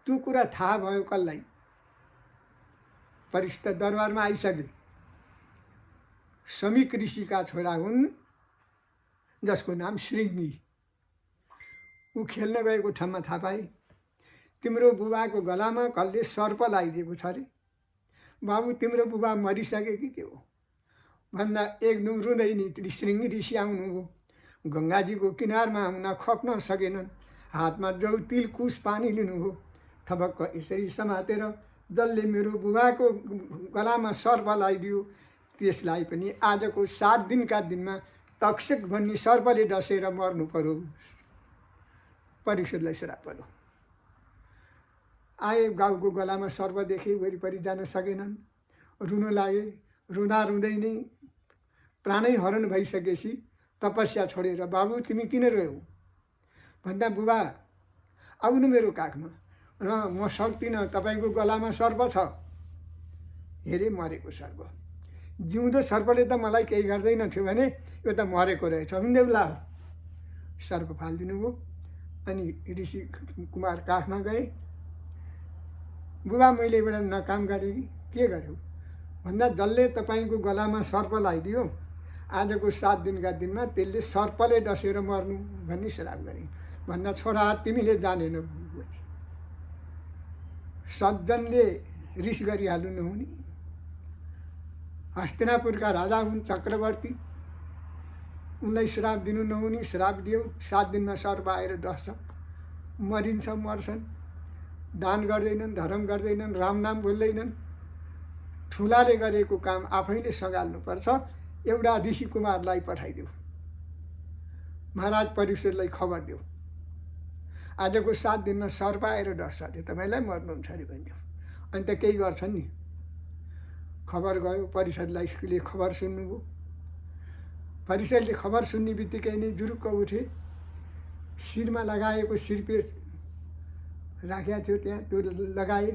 त्यो कुरा थाहा भयो कसलाई? परीक्षित दरबारमा आइसके। समीक ऋषिका छोरा हुन् जसको नाम श्रृङ्गी। ऊ खेल्न गएको ठाउँमा थाहा पाए तिम्रो बुबाको गलामा कसले सर्प लगाइदिएको छ अरे। बाबु तिम्रो बुबा मरिसके कि के हो भन्दा एकदम रुँदै नि श्रृङ्गी ऋषि आउनुभयो। गङ्गाजीको किनारमा आउन खप्न सकेनन्। हातमा जौ तिल कुश पानी लिनुभयो। थपक्क यसरी समातेर जसले मेरो बुबाको गलामा सर्प लगाइदियो त्यसलाई पनि आजको 7 दिनका दिनमा तक्षक भन्ने सर्पले डसेर मर्नु पर्यो। परीक्षितलाई श्राप पर्यो। आए, गाउँको गलामा सर्प देखे, वरिपरि जान सकेनन्। रुन लागे। रुँदा रुँदै नै प्राणै हरण भइसकेपछि तपस्या छोडेर, बाबु तिमी किन रोयौ भन्दा, बुबा आउनु मेरो काखमा, म सक्दिनँ, तपाईँको गलामा सर्प छ। हेरे मरेको सर्प। जिउँदो सर्पले त मलाई केही गर्दैन थियो भने यो त मरेको रहेछ, हुन्देउला हो। सर्प फालिदिनु भयो। अनि ऋषि कुमार काखमा गए। बुबा मैले एउटा नकाम गरेँ कि के गर्यो भन्दा, जसले तपाईँको गलामा सर्प लगाइदियो आजको 7 दिनका दिनमा त्यसले सर्पले डसेर मर्नु भन्ने श्राप गरेँ भन्दा, छोरा तिमीले जानेनौ भने। सज्जनले रिस गरिहाल्नु नहुने। हस्तिनापुरका राजा हुन् चक्रवर्ती, उनलाई श्राप दिनु नहुने। श्राप दियो, 7 दिनमा सर्प आएर डस्छ, मरिन्छ, मर्छन्। दान गर्दैनन्, धर्म गर्दैनन्, राम नाम बोल्दैनन्। ठुलाले गरेको काम आफैले सघाल्नुपर्छ। एउटा ऋषि कुमारलाई पठाइदेऊ, महाराज परीक्षितलाई खबर देऊ, आजको 7 दिनमा सर्प आएर डस्छ अरे, तपाईँलाई मर्नुहुन्छ अरे भनिदेऊ। अनि त केही गर्छन् नि। खबर गयो, परीक्षितलाई खबर सुन्नुभयो। परीक्षितले खबर सुन्ने बित्तिकै नै जुरुक्क उठे। शिरमा लगाएको शिरपेट राखेको थियो त्यहाँ, त्यो लगाए।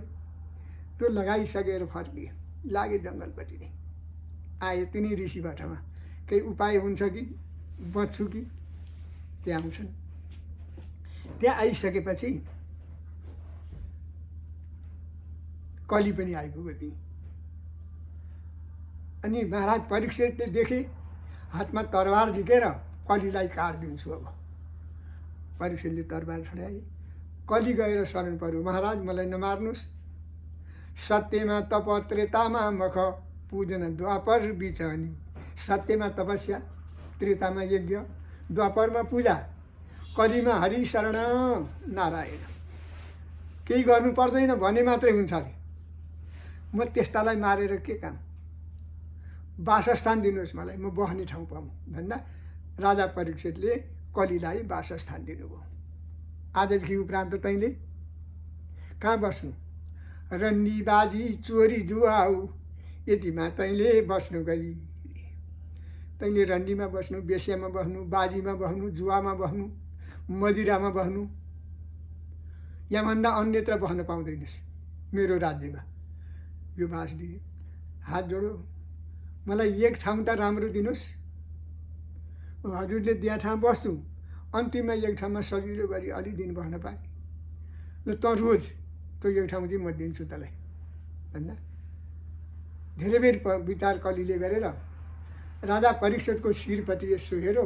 त्यो लगाइसकेर फर्किए, लागे जङ्गलपट्टि नै। आए तिनी ऋषिबाटमा, केही उपाय हुन्छ कि बच्छु कि त्यहाँ आउँछन्। त्यहाँ आइसकेपछि कली पनि आइपुग्यो त्यहीँ। अनि महाराज परीक्षितले देखे हातमा तरबार झिकेर कलीलाई काटिदिन्छु। अब परीक्षितले तरबार छडाए। कली गएर शरण पर्यो, महाराज मलाई नमार्नुहोस्। सत्यमा तप, त्रेतामा मख, पूजन द्वापर बिचनी। सत्यमा तपस्या, त्रेतामा यज्ञ, द्वापरमा पूजा, कलीमा हरि शरण नारायण। केही गर्नु पर्दैन, भने मात्रै हुन्छ अरे। म त्यस्तालाई मारेर के काम? वासस्थान दिनुहोस् मलाई, म बस्ने ठाउँ पाऊँ भन्दा राजा परीक्षितले कलीलाई वासस्थान दिनुभयो। आजदेखि उपरान्त तैँले कहाँ बस्नु? रन्डी बाजी चोरी जुवाऊ यतिमा तैँले बस्नु गई, तैँले रन्डीमा बस्नु, बेस्यामा बस्नु, बाजीमा बस्नु, जुवामा बस्नु, मदिरामा बस्नु, यहाँभन्दा अन्यत्र बस्न पाउँदैनस् मेरो राज्यमा। यो बाँस दिए, हात जोडो, मलाई एक ठाउँ त राम्रो दिनुहोस्, हजुरले दिया ठाउँ बस्छु, अन्तिममा एक ठाउँमा सजिलो गरी अलि दिन बस्न पाएँ, ल त रोज त्यो एक ठाउँ चाहिँ म दिन्छु तँलाई भन्दा धेरै बेर विचार कलिले गरेर राजा परीक्षितको शिरपट्टि यसो हेरो,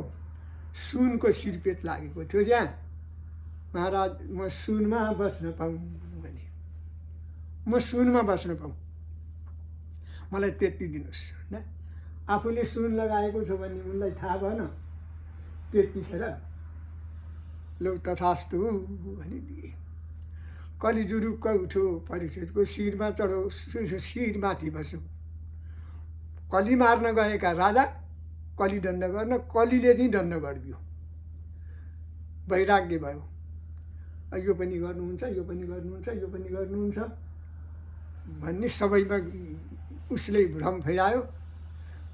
सुनको शिरपेट लागेको थियो त्यहाँ। महाराज म सुनमा बस्न पाऊँ भने, म सुनमा बस्न पाऊँ, मलाई त्यति दिनुहोस् भन्दा आफूले सुन लगाएको छ भन्ने उनलाई थाहा भएन। त्यतिखेर लौ तथास्तु भनिदिए। कलिजुरुक्क उठ्यो, परीक्षितको शिरमा चढो, शिरमाथि बस्यो। कली मार्न गएका राजा कली दण्ड गर्न कलीले चाहिँ दण्ड गरिदियो। वैराग्य भयो, यो पनि गर्नुहुन्छ, यो पनि गर्नुहुन्छ, यो पनि गर्नुहुन्छ भन्ने सबैमा उसले भ्रम फैलायो।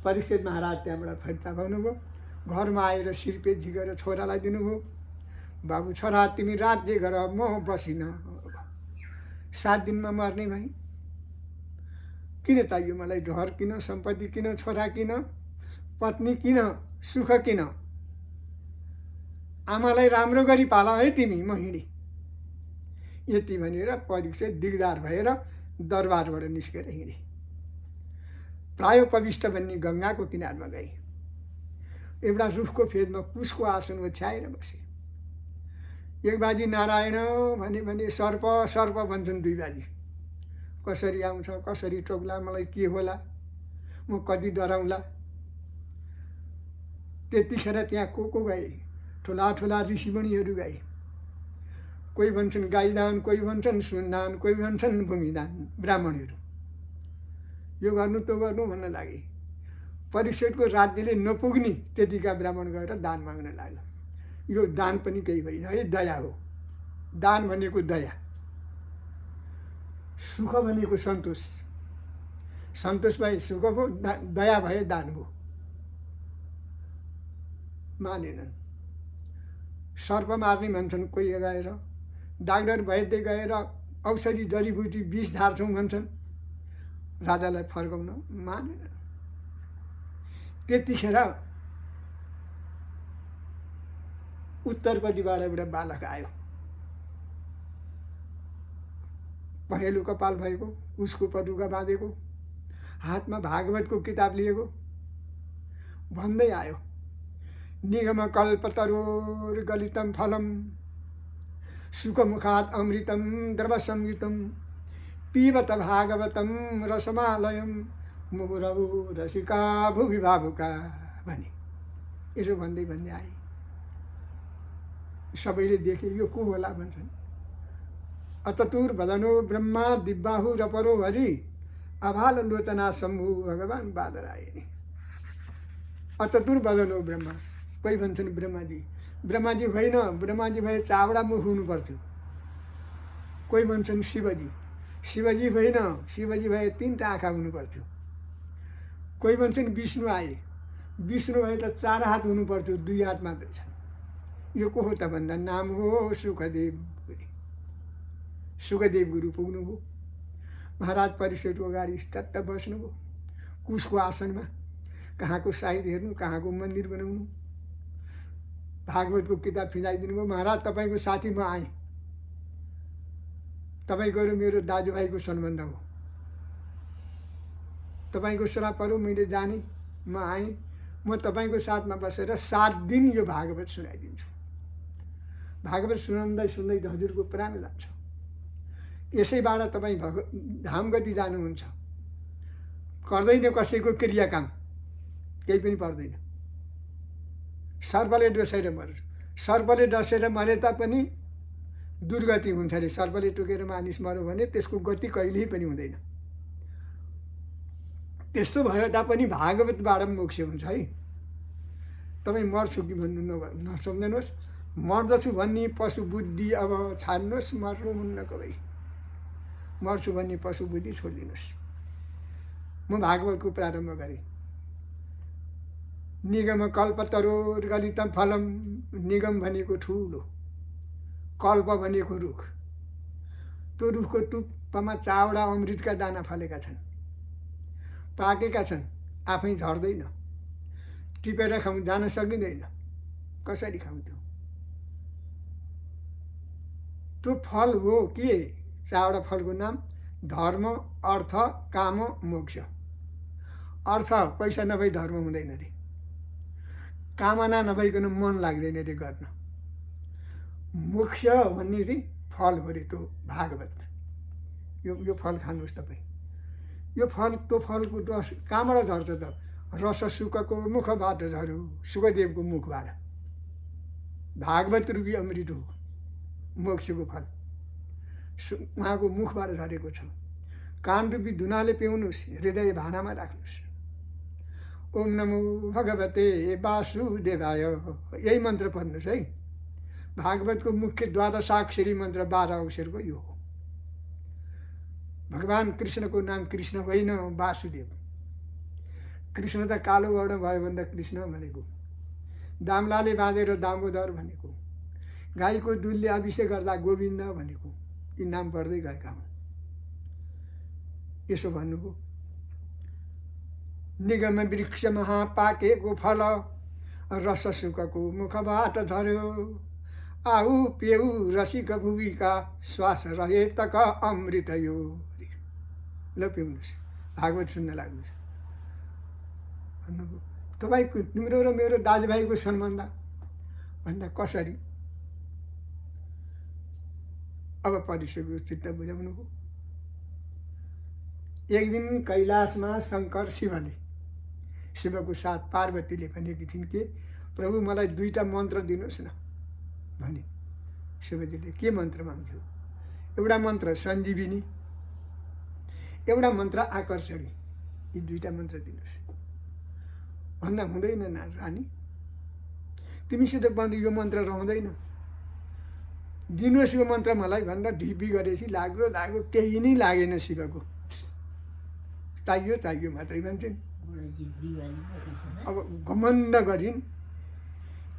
परीक्षित महाराज त्यहाँबाट फिर्ता भन्नुभयो, घरमा आएर शिरपेट झिकेर छोरालाई दिनुभयो, बाबु छोरा तिमी राज्य गर, म बसिन, 7 दिनमा मर्ने भएँ, किन चाहियो मलाई घर किन, सम्पत्ति किन, छोरा किन, पत्नी किन, सुख किन, आमालाई राम्रो गरी पाल है तिमी, म हिँडेँ। यति भनेर परीक्षित दिगदार भएर दरबारबाट निस्केर हिँडे। प्राय पविष्ट भन्ने गङ्गाको किनारमा गए। एउटा रुखको फेदमा कुशको आसन ओछ्याएर बसे। एक बाजी नारायण भने सर्प सर्प भन्छन्, 2 बाजी कसरी आउँछ, कसरी टोक्ला, मलाई के होला, म कति डराउँला। त्यतिखेर त्यहाँ को गए, ठुला ठुला ऋषिमुनिहरू गए। कोही भन्छन् गाईदान, कोही भन्छन् सुनदान, कोही भन्छन् भूमिदान, ब्राह्मणहरू यो गर्नु त्यो गर्नु भन्न लागे। परीक्षितको राज्यले नपुग्ने त्यतिका ब्राह्मण गएर दान माग्न लाग्यो। यो दान पनि केही होइन है, दया हो। दान भनेको दया, सुख भनेको सन्तोष, सन्तोष भए सुख भयो, दया भए दान भयो। मानेनन्। सर्प मार्ने भन्छन् कोही गएर, डाक्टर वैद्य गएर औषधि जडीबुटी विष झार्छौँ भन्छन्, राजालाई फर्काउन मानेन। त्यतिखेर उत्तरपट्टिबाट एउटा बालक आयो, पहेँलो कपाल भएको, उसको पटुका बाँधेको, हातमा भागवतको किताब लिएको, भन्दै आयो, निगम कल्पतरोर गलितम फलम सुखमुखात् अमृतम द्रव संगीतम पीबत भागवतम रसमालयम मुहुरौ रसिका भुवि भावुका भने। यसो भन्दै भन्दै आए। सबैले देखे यो को होला भन्छन्। अततुर भजनो ब्रह्मा दिब्बाहु रपरो हरि अभाल लोचना शम्भु भगवान बादरायणी। अततुर भजनो ब्रह्मा, कोही भन्छन् ब्रह्माजी, ब्रह्माजी होइन, ब्रह्माजी भए चावडा मुख हुनु पर्थ्यो। कोही भन्छन् शिवजी, शिवजी होइन, शिवजी भए 3टा आँखा हुनु पर्थ्यो। कोही भन्छन् विष्णु आए, विष्णु भए त 4 हात हुनु पर्थ्यो, 2 हात मात्रै छ। यो को हो त भन्दा नाम हो सुखदेव गुरु। सुखदेव गुरु पुग्नुभयो। महाराज परीक्षितको अगाडि टट्ट बस्नुभयो कुशको आसनमा। कहाँको साहित्य हेर्नु, कहाँको मन्दिर बनाउनु, भागवतको किताब फिजाइदिनु भयो। महाराज तपाईँको साथी म आएँ, तपाईँको र मेरो दाजुभाइको सम्बन्ध हो, तपाईँको श्राप पर्यो, मैले जाने, म आएँ, म तपाईँको साथमा बसेर 7 दिन यो भागवत सुनाइदिन्छु। भागवत सुनाउँदै सुन्दै हजुरको प्राण लाग्छ। यसैबाट तपाईँ धाम गति जानुहुन्छ। गर्दैन कसैको क्रियाकाम, केही पनि पर्दैन। सर्पले डसेर मर्छ, सर्पले डसेर मरे तापनि दुर्गति हुन्छ अरे। सर्पले टोकेर मानिस मर्यो भने त्यसको गति कहिल्यै पनि हुँदैन। त्यस्तो भयो तापनि भागवतबाट मोक्ष हुन्छ है। तपाईँ मर्छु कि भन्नु नसम्झनुहोस्, मर्दछु भन्ने पशु बुद्धि अब छाड्नुहोस्, मर्नुहुन्न कबै। मर्छु भन्ने पशु बुद्धि छोडिदिनुहोस्। म भागवतको प्रारम्भ गरेँ। निगम कल्पतरोर गलितम फलम, निगम भनेको ठुलो, कल्प भनेको रुख। त्यो रुखको टुप्पामा चावडा अमृतका दाना फलेका छन्, पाकेका छन्, आफै झर्दैन, टिपेर खाउँ जान सकिँदैन। कसरी खाउँ त्यो फल हो के? चावडा फलको नाम धर्म, अर्थ, काम, मोक्ष। अर्थ पैसा नभई धर्म हुँदैन रे, कामना नभइकन मन लाग्दैन रे गर्न। मोक्ष भन्ने रे फल हो रे त्यो भागवत। यो फल खानुहोस् तपाईँ। यो फल त्यो फलको रस कहाँबाट झर्छ त? रस सुकको मुखबाट झऱ्यो, सुकदेवको मुखबाट। भागवत रूपी अमृत हो मोक्षको फल, उहाँको मुखबाट झरेको छ। कान रूपी धुनाले पिउनुहोस्, हृदय भाँडामा राख्नुहोस्। ओम नमो भगवते वासुदेवाय, यही मन्त्र पढ्नुहोस् है। भागवतको मुख्य द्वादशाक्षरी मन्त्र 12 अक्षरको यो हो। भगवान कृष्णको नाम कृष्ण होइन, वासुदेव। कृष्ण त कालो वर्ण भयो भन्दा कृष्ण भनेको, दामलाले बाँधेर दामोदर भनेको, गाईको दुधले अभिषेक गर्दा गोविन्द भनेको, यी नाम पढ्दै गएका हुन्। यसो भन्नुभयो, निगम वृक्ष महापाकेको फल, रस सुकको मुखबाट झर्यो, आऊ पेऊ रसिक भुविका, श्वास रहे तक अमृत यो। ल पिउनुहोस्, भागवत सुन्न लाग्नुहोस् भन्नुभयो। तपाईँको तिम्रो र मेरो दाजुभाइको सम्बन्ध भन्दा कसरी? अब परिसरको चित्त बुझाउनु हो। एक दिन कैलाशमा शङ्कर शिवको साथ पार्वतीले भनेकी थिइन् कि प्रभु मलाई 2टा मन्त्र दिनुहोस् न भने। शिवजीले के मन्त्र माग्थ्यो? एउटा मन्त्र सञ्जीविनी, एउटा मन्त्र आकर्षणी। यी 2टा मन्त्र दिनुहोस् भन्दा हुँदैन न रानी, तिमीसित बन्द यो मन्त्र रहँदैन, दिनुहोस् यो मन्त्र मलाई भन्दा ढिपी गरेपछि लाग्यो केही नै लागेन। शिवको चाहियो मात्रै भन्छन्। अब घमण्ड गरिन्,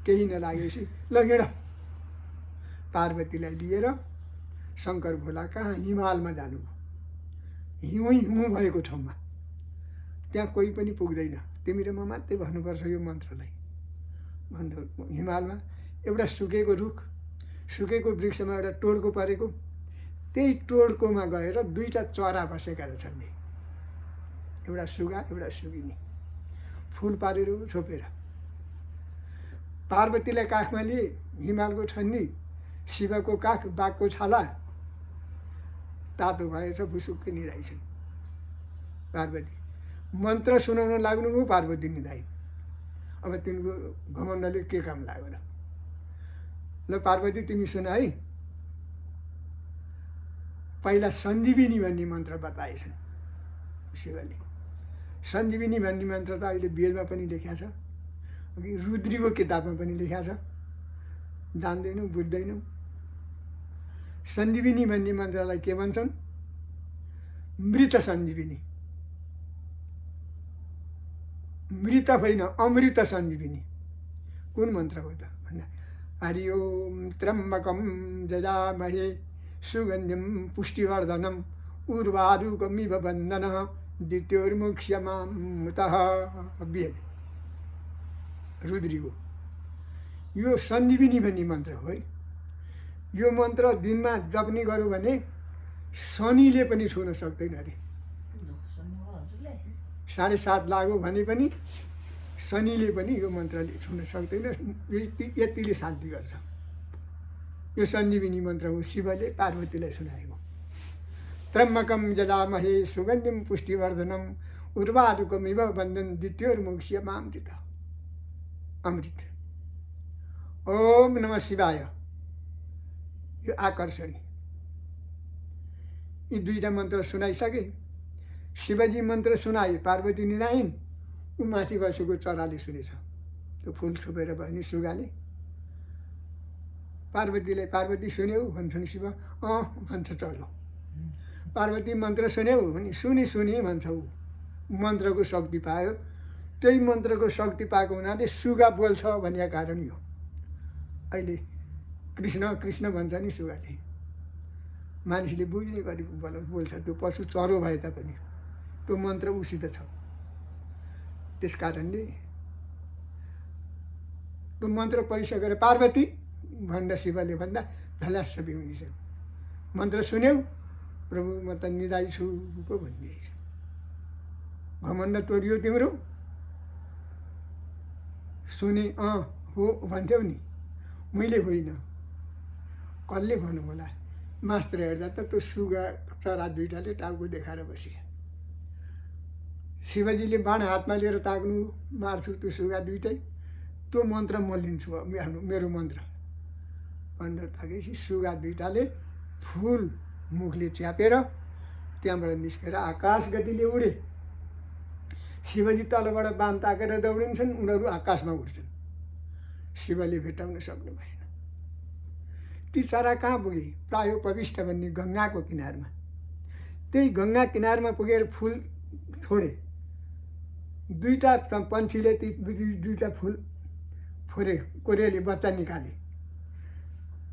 केही नलागेपछि ल हिँड। पार्वतीलाई लिएर शङ्कर भोला कहाँ हिमालमा जानुभयो। हिउँ भएको ठाउँमा, त्यहाँ कोही पनि पुग्दैन, तिमी र म मात्रै भन्नुपर्छ यो मन्त्रलाई भन्नु। हिमालमा एउटा सुकेको रुख, सुकेको वृक्षमा एउटा टोड्को परेको, त्यही टोड्कोमा गएर 2टा चरा बसेका रहेछन्, एउटा सुगा एउटा सुगिनी, फुल पारेर छोपेर। पार्वतीलाई काखमा लिए, हिमालको ठन्नी, शिवको काख बाघको छाला, तातो भएछ, भुसुक्कै निधाइछन्। पार्वती मन्त्र सुनाउन लाग्नुभयो, पार्वती निधाइ। अब तिनको घमण्डले के काम लाग्यो र? ल पार्वती तिमी सुन है। पहिला सञ्जीविनी भन्ने मन्त्र बताएछन् शिवले। सञ्जीविनी भन्ने मन्त्र त अहिले वेदमा पनि लेखिया छ, अघि रुद्रीको किताबमा पनि लेखिया छ, जान्दैनौँ बुझ्दैनौँ। सञ्जीविनी भन्ने मन्त्रलाई के भन्छन्? मृत सञ्जीविनी, मृत होइन अमृत सञ्जीविनी। कुन मन्त्र हो त भन्दा हरि ओम त्र्यम्बकम जजामहे सुगन्धिम पुष्टिवर्धनम उर्वारुकमिव बन्धनः द्वितीयोर्मुक्ष्यमामृतः। वेद रुद्रीको यो सञ्जीविनी भन्ने मन्त्र हो है। यो मन्त्र दिनमा जप्ने गर्यो भने शनिले पनि छुन सक्दैन अरे। 7.5 लाग्यो भने पनि शनिले पनि यो मन्त्रले छुन सक्दैन, यतिले शान्ति गर्छ। यो सञ्जीविनी मन्त्र हो, शिवले पार्वतीलाई सुनाएको। त्र्यम्बकम जजामहे सुगन्धिम पुष्टिवर्धनम उर्वारुकमिव बन्धन द्वितीयोर्मुक्ष्यमामृत। अमृत। ओम नमः शिवाय, यो आकर्षणी। यी 2टा मन्त्र सुनाइसके। शिवजी मन्त्र सुनाए, पार्वती निधाइन्, ऊ माथि बसेको चराले सुनेछ। त्यो फुल छोपेर बस्ने सुगाले पार्वतीलाई, पार्वती सुन्यौ भन्छन् शिव। भन्छ चलो। पार्वती मन्त्र सुन्यौ भने सुनी भन्छ ऊ मन्त्रको शक्ति पायो। त्यही मन्त्रको शक्ति पाएको हुनाले सुगा बोल्छ भन्ने कारण यो। अहिले कृष्ण कृष्ण भन्छ नि सुगाले, मानिसले बुझ्ने गरी बोल्छ। त्यो पशु चरो भए तापनि त्यो मन्त्र उसित छ। त्यस कारणले त्यो मन्त्र पढिसकेर पार्वती भन्दा शिवले भन्दा झल्यास बिउनिन्छ। मन्त्र सुन्यौ प्रभु म त निदाई छु पो भनिदिएछ। घमण्ड तोडियो तिम्रो, सुने हो भन्थ्यौ नि, मैले होइन। कसले भन्नु होला? मास्टर हेर्दा त त्यो सुगा चरा दुईटाले टाउको देखाएर बसे। शिवजीले बाण हातमा लिएर ताक्नु, मार्छु त्यो सुगा दुइटै, त्यो मन्त्र म लिन्छु मेरो मन्त्र भनेर ताकेपछि सुगा दुइटाले फुल मुखले च्यापेर त्यहाँबाट निस्केर आकाश गतिले उडे। शिवजी तलबाट बाण ताकेर दौडिन्छन्, उनीहरू आकाशमा उड्छन्। शिवले भेटाउन सक्नु भएन। ती चरा कहाँ पुगे? प्रायो पविष्ट भन्ने गङ्गाको किनारमा। त्यही गङ्गा किनारमा पुगेर फुल छोडे। दुईटा पन्छीले ती दुईटा फुल फोरे, कोरेले बच्चा निकाले।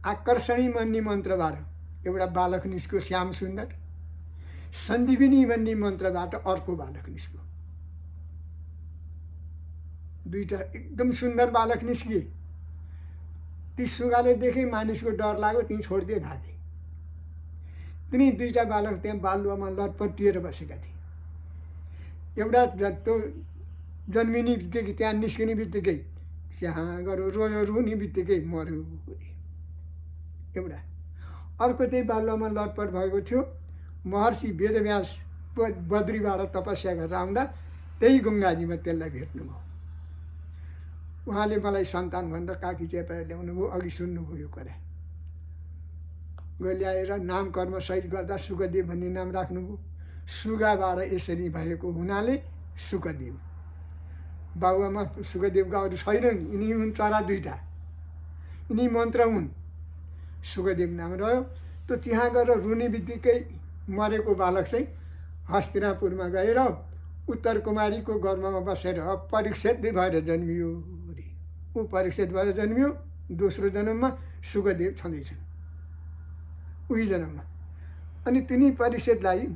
आकर्षणी भन्ने मन्त्रबाट एउटा बालक निस्क्यो श्याम सुन्दर। सञ्जीविनी भन्ने मन्त्रबाट अर्को बालक निस्क्यो। दुईटा एकदम सुन्दर बालक निस्किए। ती सुगाले देखे मानिसको डर लाग्यो, ती छोडिदिए भागे। तिनी दुईटा बालक त्यहाँ बालुवामा लटपटिएर बसेका थिए। एउटा त्यो जन्मिने बित्तिकै, त्यहाँ निस्किने बित्तिकै त्यहाँ गयो, रोयो, रुने बित्तिकै मऱ्यो। एउटा अर्को त्यही बालुवामा लटपट भएको थियो। महर्षि वेदव्यास बद्रीबाट तपस्या गरेर आउँदा त्यही गङ्गाजीमा त्यसलाई भेट्नुभयो। उहाँले मलाई सन्तान भनेर काकी च्यापेर ल्याउनु भयो। अघि सुन्नुभयो यो कुरा। ल्याएर नाम कर्म सहित गर्दा सुकदेव भन्ने नाम राख्नुभयो। सुगाबाट यसरी भएको हुनाले सुकदेव। बाबुआमा सुकदेवका अरू छैनन्, यिनी हुन् चरा दुईटा, यिनी मन्त्र हुन्। सुकदेव नाम रह्यो। त्यो त्यहाँ गएर रुने बित्तिकै मरेको बालक चाहिँ हस्तिनापुरमा गएर उत्तर कुमारीको गर्भमा बसेर परीक्षित भएर जन्मियो। ऊ परीक्षित भएर जन्मियो। दोस्रो जन्ममा सुकदेव छँदैछन् उही जन्ममा। अनि तिनी परीक्षितलाई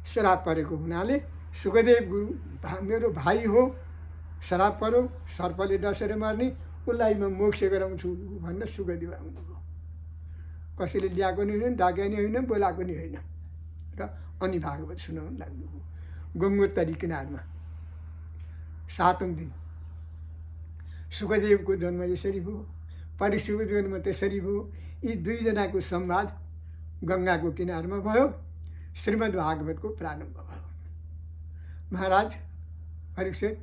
श्राप परेको हुनाले सुकदेव गुरु मेरो भाइ हो, श्राप पऱ्यो, सर्पले डसेर मार्ने, उसलाई म मोक्ष गराउँछु भनेर सुकदेव आउनुभयो। कसैले ल्याएको नि होइन, डाके नि होइन, बोलाएको नि होइन। र अनि भागवत सुनाउनु लाग्नुभयो। गङ्गोत्तरी किनारमा 7औं दिन सुकदेवको जन्म यसरी भयो, परीक्षितको जन्म त्यसरी भयो। यी दुईजनाको संवाद गङ्गाको किनारमा भयो। श्रीमद् भागवतको प्रारम्भ भयो। महाराज परीक्षित,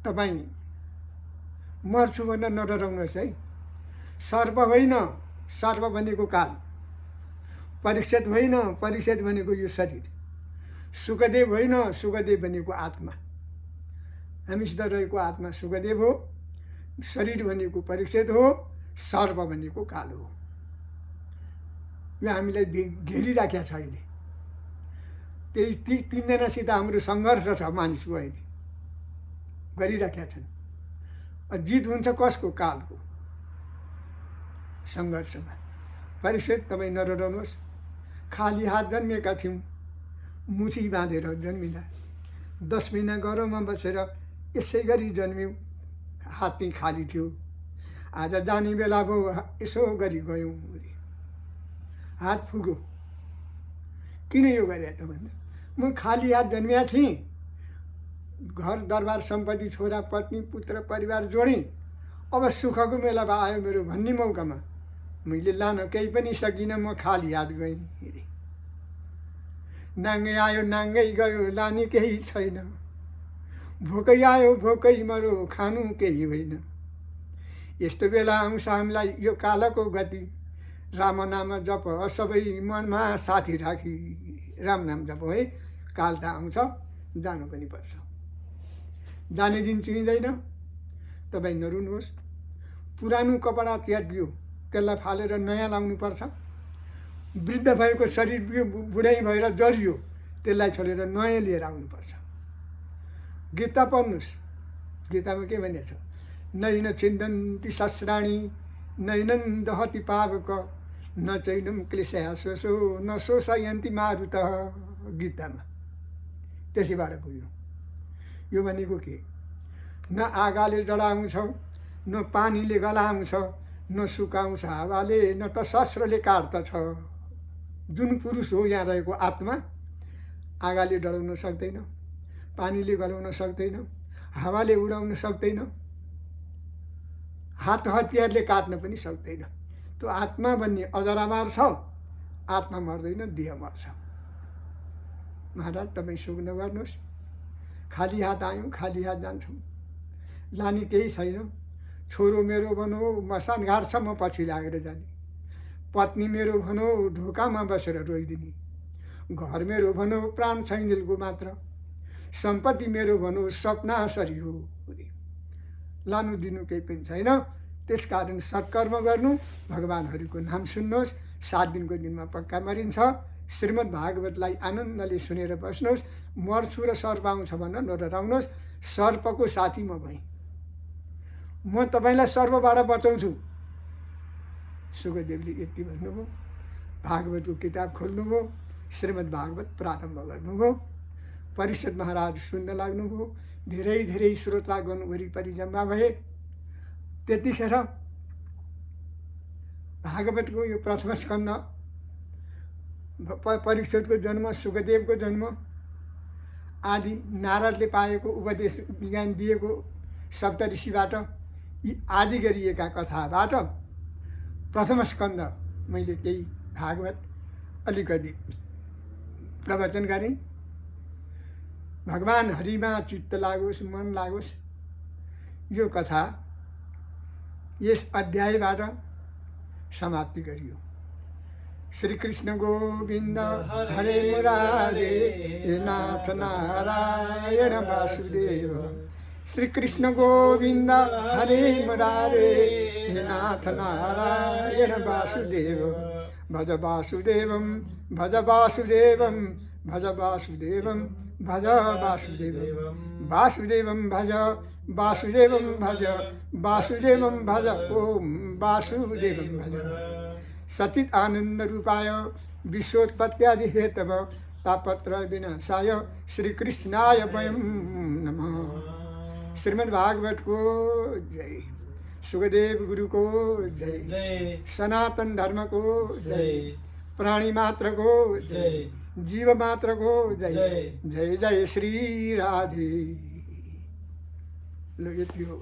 तपाईँ मर्छु भनेर नडराउनुहोस् है। सर्प होइन, सर्प भनेको काल। परीक्षित होइन, परीक्षित भनेको यो शरीर। सुकदेव होइन, सुकदेव भनेको आत्मा। हामीसित रहेको आत्मा सुकदेव हो, शरीर भनेको परीक्षित हो, सर्प भनेको काल हो। यो हामीलाई घेरिराखेको छ अहिले। त्यही ती तीनजनासित हाम्रो सङ्घर्ष छ मानिसको अहिले, गरिराखेका छन्। जित हुन्छ कसको? कालको सङ्घर्षमा। परीक्षित तपाईँ नडराउनुहोस्। खाली हात जन्मिएका थियौँ, मुठी बाँधेर जन्मिँदा 10 महिना गर्भमा बसेर यसै गरी जन्म्यौँ। हात चाहिँ खाली थियो। आज जाने बेला भयो, यसो गरी गयौँ, हात फुग्यो। किन यो गरे त भन्दा म खाली हात जन्मिया थिएँ। घर दरबार सम्पत्ति, छोरा पत्नी पुत्र परिवार जोडेँ। अब सुखको बेला आयो मेरो भन्ने मौकामा मैले लान केही पनि सकिनँ। म खाली हात गएँ। नाङ्गै आयो नाङ्गै गयो, लाने केही छैन। भोकै आयो भोकै मरो, खानु केही होइन। यस्तो बेला आउँछ हामीलाई यो कालको गति। राम नाम जप सबै मनमा साथी राखी। राम नाम जप है। काल त आउँछ, जानु पनि पर्छ। जाने दिन चिनिँदैन। तपाईँ नरुनुहोस्। पुरानो कपडा त्यागियो, त्यसलाई फालेर नयाँ लाउनुपर्छ। वृद्ध भएको शरीर बुढै भएर जरियो, त्यसलाई छोडेर नयाँ लिएर आउनुपर्छ। गीता पढ्नुहोस्, गीतामा के भनेको छ, नैन छिन्दन्ति शस्त्राणि नैनन् दहति पावक न चैनम क्लेशयासो न शोषयन्ति मारुतः, गीतामा त्यसैबाट पुग्यो। यो भनेको के, न आगाले जलाउँछ न पानीले गलाउँछ न सुकाउँछ हावाले न त शस्त्रले काट्दछ। जुन पुरुष हो यहाँ रहेको आत्मा आगाले डढाउन सक्दैन, पानीले गलाउन सक्दैन, हावाले उडाउन सक्दैन, हात हतियारले काट्न पनि सक्दैन। त्यो आत्मा भन्ने अजरामार छ, आत्मा मर्दैन, देह मर्छ। महाराज तपाईँ सुख नगर्नुहोस्, खाली हात आयौँ खाली हात जान्छौँ, लाने केही छैन। छोरो मेरो भनौ मसान घाटसम्म पछि लागेर जाने, पत्नी मेरो भनौ ढोकामा बसेर रोइदिने, घर मेरो भनौ प्राण छैनजेलको मात्र, सम्पत्ति मेरो भनौ सपना सरी हो, लानु दिनु केही पनि छैन। त्यसकारण सत्कर्म गर्नु, भगवान्हरूको नाम सुन्नुहोस्, 7 दिनको दिनमा पक्का मरिन्छ। श्रीमद् भागवतलाई आनन्दले सुनेर बस्नुहोस्। मर्छु र सर्प आउँछ भनेर नडराउनुहोस्, सर्पको साथी म भएँ, म तपाईँलाई सर्पबाट बचाउँछु। सुखदेवले यति भन्नुभयो। भागवतको किताब खोल्नुभयो, श्रीमद् भागवत प्रारम्भ गर्नुभयो। परिषद महाराज सुन्न लाग्नुभयो, धेरै धेरै श्रोतागण वरिपरि जम्मा भए। त्यतिखेर भागवतको यो प्रथम स्कन्द, परीक्षितको जन्म, सुखदेवको जन्म आदि, नारदले पाएको उपदेश ज्ञान दिएको सप्तऋषिबाट, यी आदि गरिएका कथाबाट प्रथम स्कन्द मैले केही भागवत अलिकति प्रवचन गरेँ। भगवान् हरिमा चित्त लागोस्, मन लागोस्। यो कथा यस अध्यायबाट समाप्ति गरियो। श्री कृष्ण गोविन्द हरे मुरारे नाथ नारायण वासुदेव। श्री कृष्ण गोविन्द हरे मुरारे नाथ नारायण वासुदेव। भज वासुदेवं भज वासुदेवं भज वासुदेवं भज वासुदेवं वासुदेवं भज वासुदेवं भज वासुदेवं भज ओम वासुदेवं भज। सचित आनंद रूपाय विश्वोत्पत्त्यादि हेतव तापत्र विनाशाय श्री कृष्णाय वयं नमः। श्रीमद् भागवत को जय, सुखदेव गुरु को जय, सनातन धर्म को जय, प्राणी मात्र को जय, जीव मात्र को जय। जय जय श्री राधे। लो यति हो।